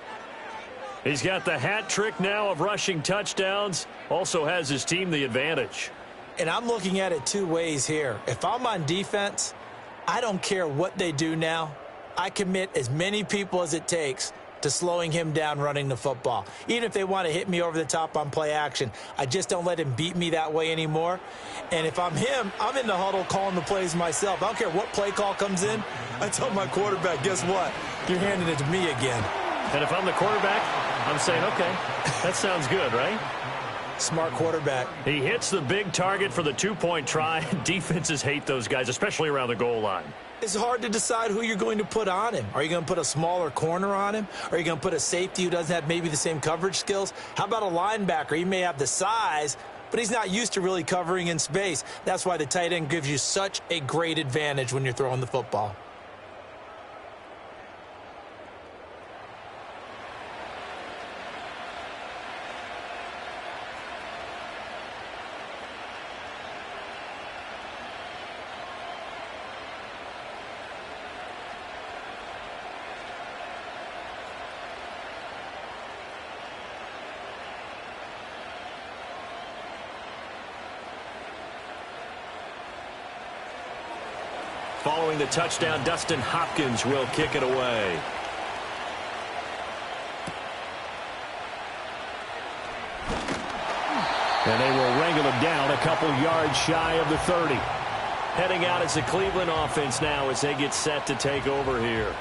He's got the hat trick now of rushing touchdowns. Also has his team the advantage. And I'm looking at it 2 ways here. If I'm on defense, I don't care what they do now. I commit as many people as it takes to slowing him down running the football. Even if they want to hit me over the top on play action, I just don't let him beat me that way anymore. And if I'm him, I'm in the huddle calling the plays myself. I don't care what play call comes in. I tell my quarterback, guess what? You're handing it to me again. And if I'm the quarterback, I'm saying, okay, that sounds good, right? Smart quarterback. He hits the big target for the 2-point try. Defenses hate those guys, especially around the goal line. It's hard to decide who you're going to put on him. Are you going to put a smaller corner on him? Are you going to put a safety who doesn't have maybe the same coverage skills? How about a linebacker? He may have the size, but he's not used to really covering in space. That's why the tight end gives you such a great advantage when you're throwing the football. Following the touchdown, Dustin Hopkins will kick it away. And they will wrangle him down a couple yards shy of the 30. heading out as the Cleveland offense now as they get set to take over here.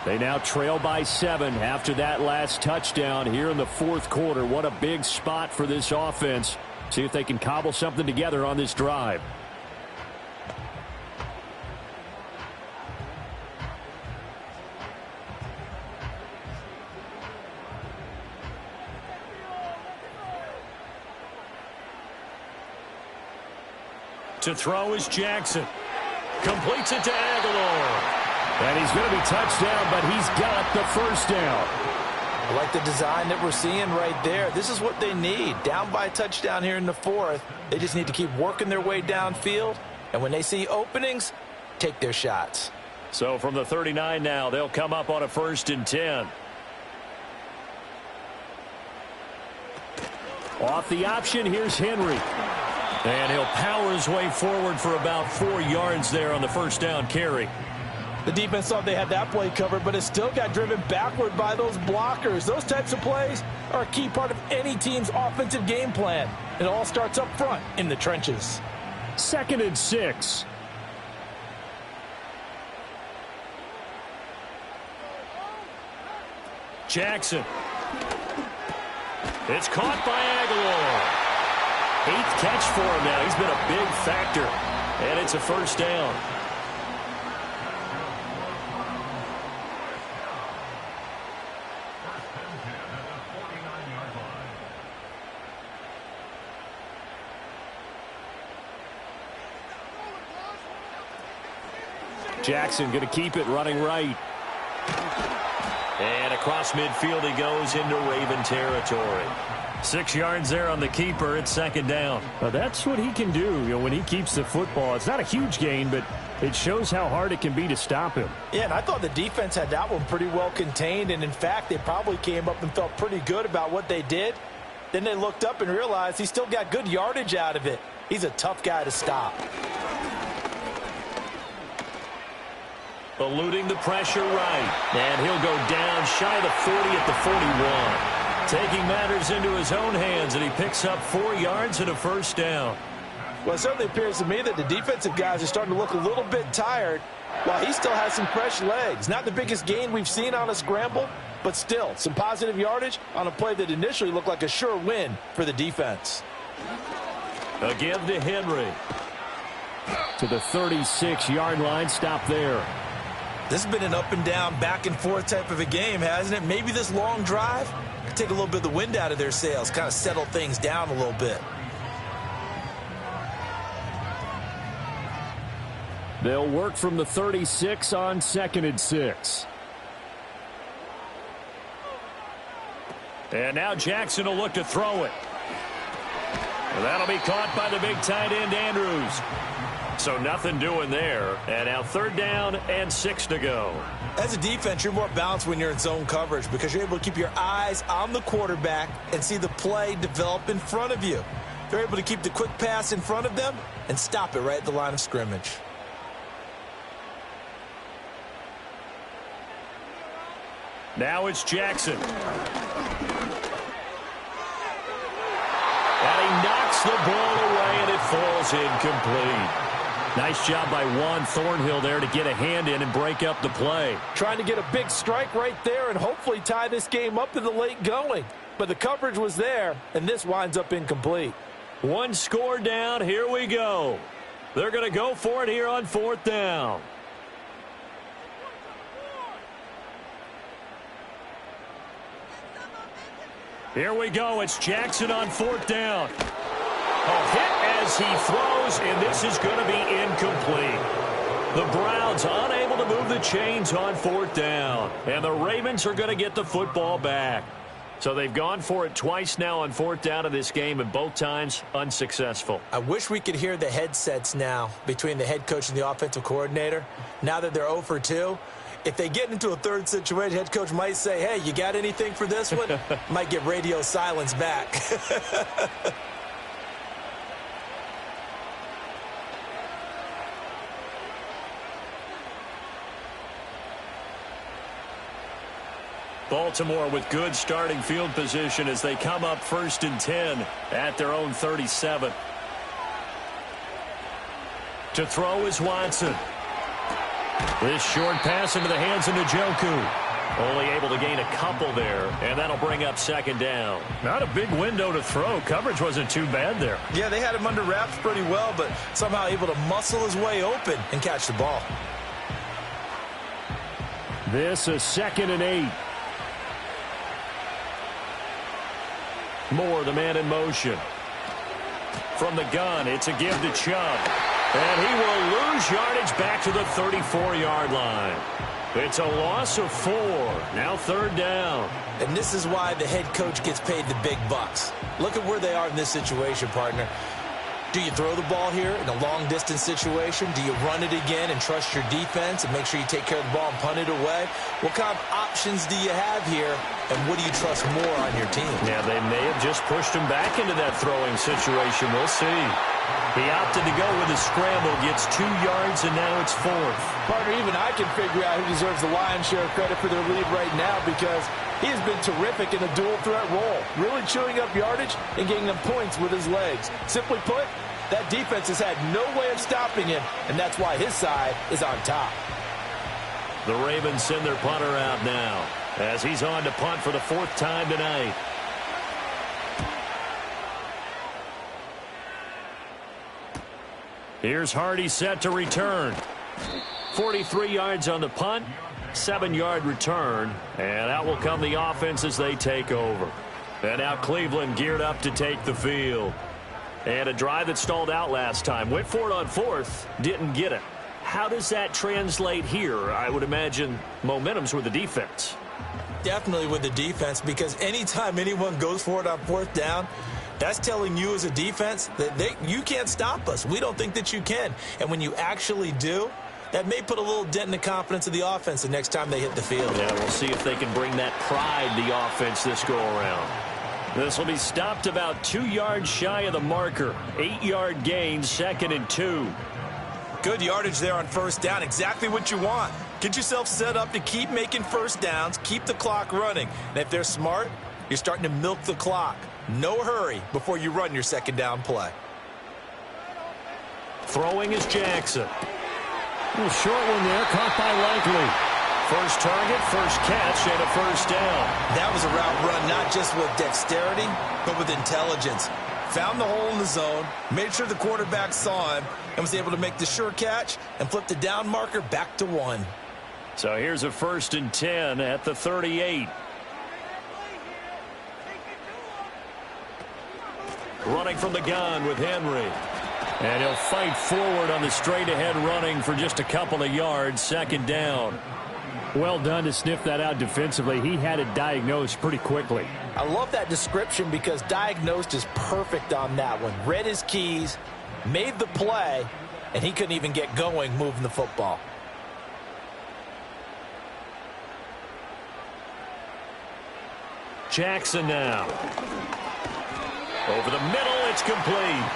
They now trail by 7 after that last touchdown here in the fourth quarter. What a big spot for this offense. See if they can cobble something together on this drive. To throw is Jackson. Completes it to Aguilar. And he's going to be touchdown, but he's got the first down. I like the design that we're seeing right there. This is what they need. Down by a touchdown here in the fourth. They just need to keep working their way downfield. And when they see openings, take their shots. So from the 39 now, they'll come up on a 1st and 10. Off the option, here's Henry. And he'll power his way forward for about 4 yards there on the first down carry. The defense thought they had that play covered, but it still got driven backward by those blockers. Those types of plays are a key part of any team's offensive game plan. It all starts up front in the trenches. 2nd and 6. Jackson. It's caught by Aguilar. 8th catch for him now. He's been a big factor. And it's a first down. Jackson going to keep it running right. And across midfield he goes into Raven territory. 6 yards there on the keeper. It's 2nd down. Well, that's what he can do, you know, when he keeps the football. It's not a huge gain, but it shows how hard it can be to stop him. Yeah, and I thought the defense had that one pretty well contained, and in fact, they probably came up and felt pretty good about what they did. Then they looked up and realized he still got good yardage out of it. He's a tough guy to stop. Eluding the pressure right. And he'll go down shy of the 40 at the 41. Taking matters into his own hands, and he picks up 4 yards and a first down. Well, it certainly appears to me that the defensive guys are starting to look a little bit tired while he still has some fresh legs. Not the biggest gain we've seen on a scramble, but still some positive yardage on a play that initially looked like a sure win for the defense. A give to Henry. To the 36-yard line. Stop there. This has been an up and down, back and forth type of a game, hasn't it? Maybe this long drive could take a little bit of the wind out of their sails, kind of settle things down a little bit. They'll work from the 36 on 2nd and 6. And now Jackson will look to throw it. And that'll be caught by the big tight end, Andrews. So nothing doing there. And now 3rd down and 6 to go. As a defense, you're more balanced when you're in zone coverage because you're able to keep your eyes on the quarterback and see the play develop in front of you. They're able to keep the quick pass in front of them and stop it right at the line of scrimmage. Now it's Jackson. And he knocks the ball away, and it falls incomplete. Nice job by Juan Thornhill there to get a hand in and break up the play. Trying to get a big strike right there and hopefully tie this game up in the late going. But the coverage was there, and this winds up incomplete. 1 score down. Here we go. They're going to go for it here on 4th down. Here we go. It's Jackson on 4th down. A hit as he throws, and this is going to be incomplete. The Browns unable to move the chains on 4th down, and the Ravens are going to get the football back. So they've gone for it twice now on 4th down of this game, and both times unsuccessful. I wish we could hear the headsets now between the head coach and the offensive coordinator. Now that they're 0 for 2, if they get into a third situation, head coach might say, hey, you got anything for this one? Might get radio silence back. Baltimore with good starting field position as they come up 1st and 10 at their own 37. To throw is Watson. This short pass into the hands of Njoku. Only able to gain a couple there, and that'll bring up second down. Not a big window to throw. Coverage wasn't too bad there. Yeah, they had him under wraps pretty well, but somehow able to muscle his way open and catch the ball. This is 2nd and 8. Moore, the man in motion. From the gun, it's a give to Chubb. And he will lose yardage back to the 34-yard line. It's a loss of 4. Now 3rd down. And this is why the head coach gets paid the big bucks. Look at where they are in this situation, partner. Do you throw the ball here in a long-distance situation? Do you run it again and trust your defense and make sure you take care of the ball and punt it away? What kind of options do you have here, and what do you trust more on your team? Yeah, they may have just pushed him back into that throwing situation. We'll see. He opted to go with a scramble, gets 2 yards, and now it's 4th. Partner, even I can figure out who deserves the lion's share of credit for their lead right now because he has been terrific in a dual threat role, really chewing up yardage and getting them points with his legs. Simply put, that defense has had no way of stopping him, and that's why his side is on top. The Ravens send their punter out now as he's on to punt for the 4th time tonight. Here's Hardy set to return. 43 yards on the punt, 7-yard return, and out will come the offense as they take over. And now Cleveland geared up to take the field. And a drive that stalled out last time. Went for it on 4th, didn't get it. How does that translate here? I would imagine momentum's with the defense. Definitely with the defense, because anytime anyone goes for it on 4th down, that's telling you as a defense that you can't stop us. We don't think that you can. And when you actually do, that may put a little dent in the confidence of the offense the next time they hit the field. Yeah, we'll see if they can bring that pride the offense this go-around. This will be stopped about 2 yards shy of the marker. 8-yard gain, 2nd and 2. Good yardage there on 1st down. Exactly what you want. Get yourself set up to keep making 1st downs, keep the clock running. And if they're smart, you're starting to milk the clock. No hurry before you run your 2nd down play. Throwing is Jackson. A little short one there, caught by Likely. First target, first catch, and a 1st down. That was a route run not just with dexterity, but with intelligence. Found the hole in the zone, made sure the quarterback saw him, and was able to make the sure catch and flip the down marker back to 1. So here's a 1st and 10 at the 38. Running from the gun with Henry. And he'll fight forward on the straight-ahead running for just a couple of yards. 2nd down. Well done to sniff that out defensively. He had it diagnosed pretty quickly. I love that description because diagnosed is perfect on that one. Read his keys, made the play, and he couldn't even get going moving the football. Jackson now. Over the middle, it's complete.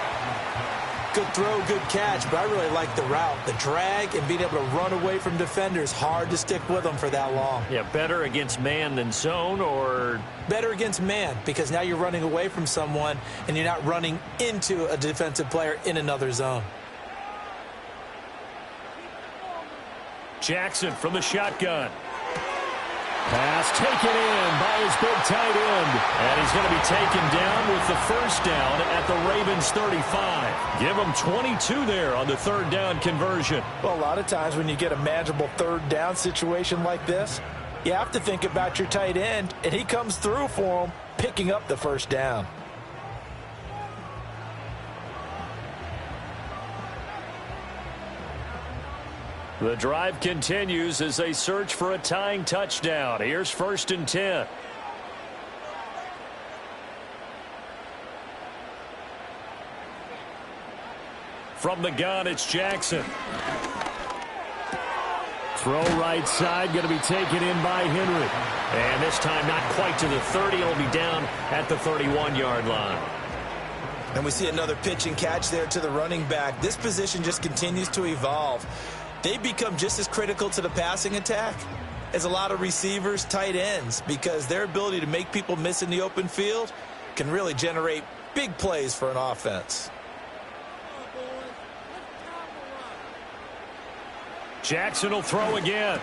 Good throw, good catch, but I really like the route. The drag and being able to run away from defenders, hard to stick with them for that long. Yeah, better against man than zone, or? Better against man, because now you're running away from someone and you're not running into a defensive player in another zone. Jackson from the shotgun. Pass taken in by his big tight end. And he's going to be taken down with the 1st down at the Ravens 35. Give him 22 there on the 3rd down conversion. Well, a lot of times when you get a manageable 3rd down situation like this, you have to think about your tight end, and he comes through for him, picking up the 1st down. The drive continues as they search for a tying touchdown. Here's 1st and 10. From the gun, it's Jackson. Throw right side, going to be taken in by Henry. And this time not quite to the 30. It'll be down at the 31-yard line. And we see another pitch and catch there to the running back. This position just continues to evolve. They become just as critical to the passing attack as a lot of receivers, tight ends, because their ability to make people miss in the open field can really generate big plays for an offense. Jackson will throw again.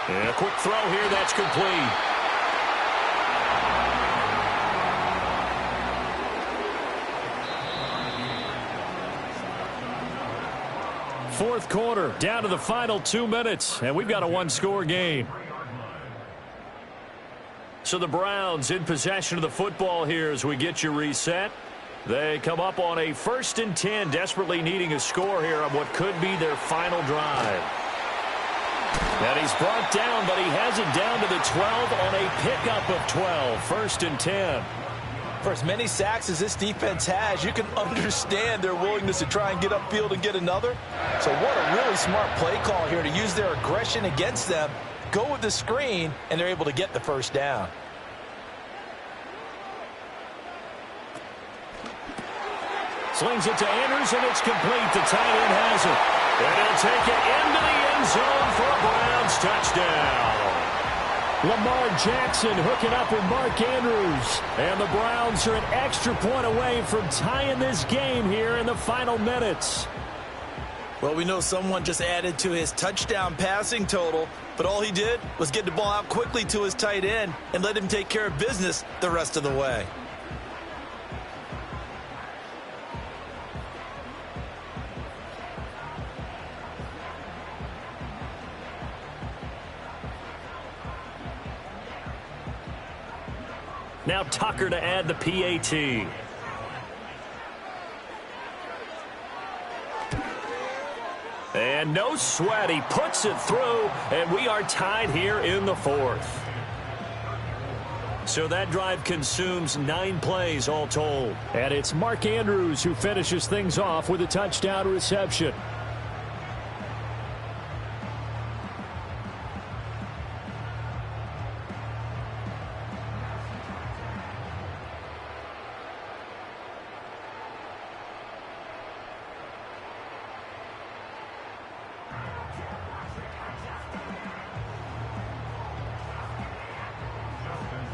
And a quick throw here, that's complete. Fourth quarter, down to the final 2 minutes, and we've got a one-score game. So the Browns in possession of the football here as we get you reset. They come up on a 1st and 10, desperately needing a score here on what could be their final drive. And he's brought down, but he has it down to the 12 on a pickup of 12. 1st and 10. For as many sacks as this defense has, you can understand their willingness to try and get upfield and get another. So what a really smart play call here to use their aggression against them, go with the screen, and they're able to get the first down. Slings it to Andrews, and it's complete. The tight end has it. And he'll take it into the end zone for a Browns touchdown. Lamar Jackson hooking up with Mark Andrews. And the Browns are an extra point away from tying this game here in the final minutes. Well, we know someone just added to his touchdown passing total, but all he did was get the ball out quickly to his tight end and let him take care of business the rest of the way. Now Tucker to add the PAT. And no sweat. He puts it through, and we are tied here in the fourth. So that drive consumes 9 plays all told. And it's Mark Andrews who finishes things off with a touchdown reception.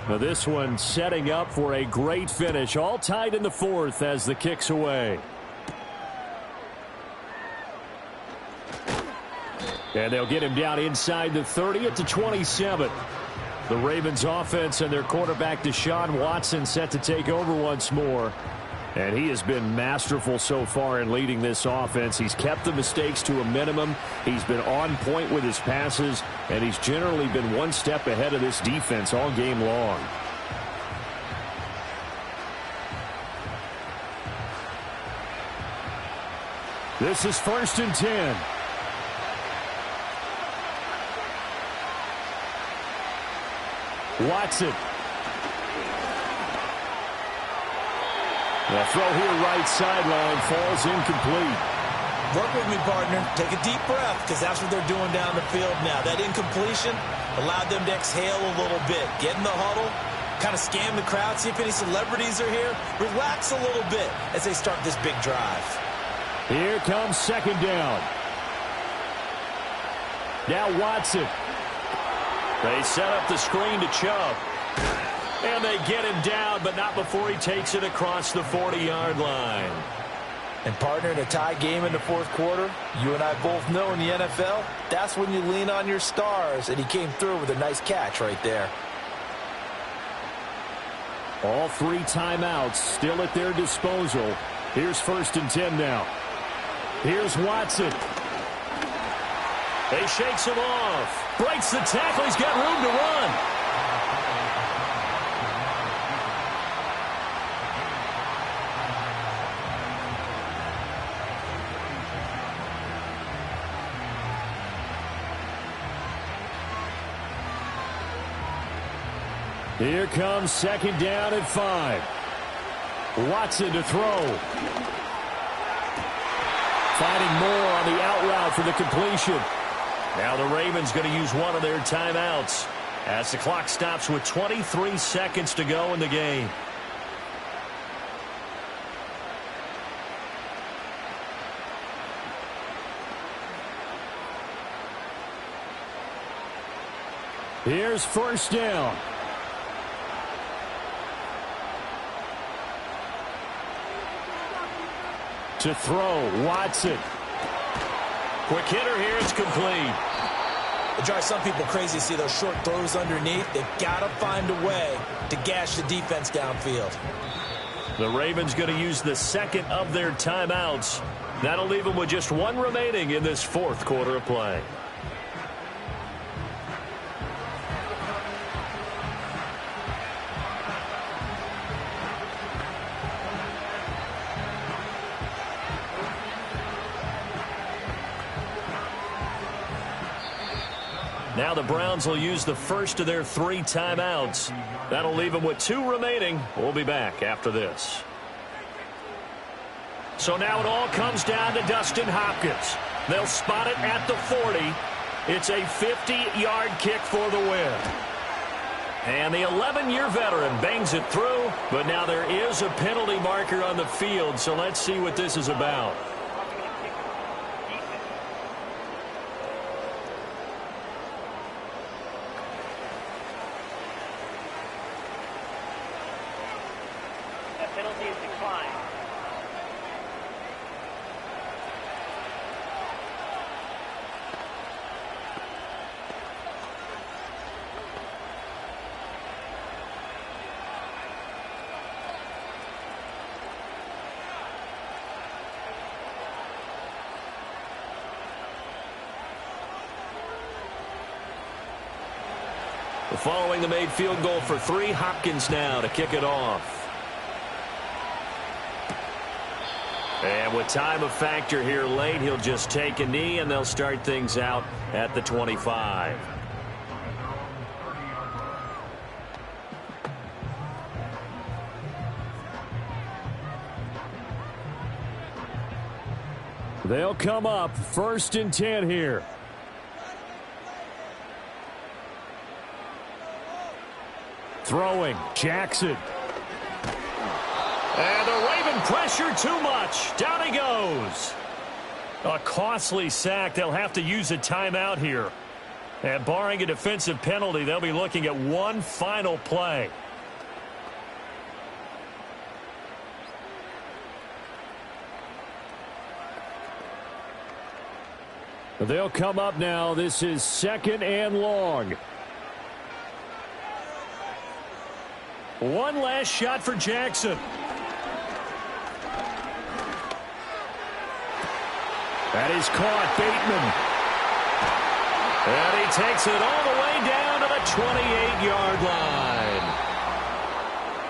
Now this one setting up for a great finish. All tied in the fourth as the kick's away. And they'll get him down inside the 30 at the 27. The Ravens offense and their quarterback Deshaun Watson set to take over once more. And he has been masterful so far in leading this offense. He's kept the mistakes to a minimum. He's been on point with his passes, and he's generally been one step ahead of this defense all game long. This is 1st and 10. Watson. The throw here right sideline falls incomplete. Work with me, partner. Take a deep breath, because that's what they're doing down the field now. That incompletion allowed them to exhale a little bit. Get in the huddle, kind of scan the crowd, see if any celebrities are here. Relax a little bit as they start this big drive. Here comes 2nd down. Now Watson. They set up the screen to Chubb. And they get him down, but not before he takes it across the 40-yard line. And partner, in a tie game in the fourth quarter, you and I both know in the NFL, that's when you lean on your stars, and he came through with a nice catch right there. All 3 timeouts still at their disposal. Here's 1st and 10 now. Here's Watson. He shakes him off. Breaks the tackle. He's got room to run. Here comes 2nd down and 5. Watson to throw. Finding more on the out route for the completion. Now the Ravens going to use one of their timeouts as the clock stops with 23 seconds to go in the game. Here's 1st down. To throw, Watson. Quick hitter here. It's complete. It drives some people crazy to see those short throws underneath. They've got to find a way to gash the defense downfield. The Ravens going to use the second of their timeouts. That'll leave them with just one remaining in this fourth quarter of play. Now the Browns will use the first of their 3 timeouts. That'll leave them with 2 remaining. We'll be back after this. So now it all comes down to Dustin Hopkins. They'll spot it at the 40. It's a 50-yard kick for the win. And the 11-year veteran bangs it through, but now there is a penalty marker on the field, so let's see what this is about. Penalty is declined. Following the made field goal for 3, Hopkins now to kick it off. And with time a factor here late, he'll just take a knee, and they'll start things out at the 25. They'll come up 1st and 10 here. Throwing, Jackson. And the Raven pressure too much. Down he goes. A costly sack. They'll have to use a timeout here. And barring a defensive penalty, they'll be looking at one final play. They'll come up now. This is 2nd and long. One last shot for Jackson. That is caught. Bateman. And he takes it all the way down to the 28-yard line.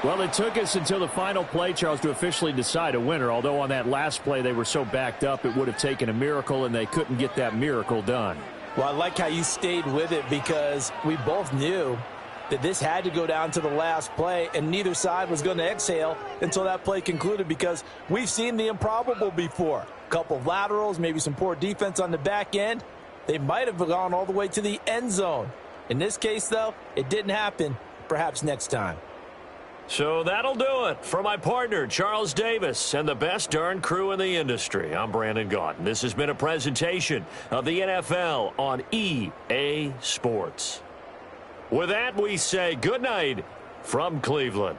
Well, it took us until the final play, Charles, to officially decide a winner. Although on that last play they were so backed up it would have taken a miracle, and they couldn't get that miracle done. Well, I like how you stayed with it, because we both knew that this had to go down to the last play, and neither side was going to exhale until that play concluded, because we've seen the improbable before. A couple of laterals, maybe some poor defense on the back end. They might have gone all the way to the end zone. In this case, though, it didn't happen. Perhaps next time. So that'll do it for my partner, Charles Davis, and the best darn crew in the industry. I'm Brandon Gaudin. This has been a presentation of the NFL on EA Sports. With that, we say good night from Cleveland.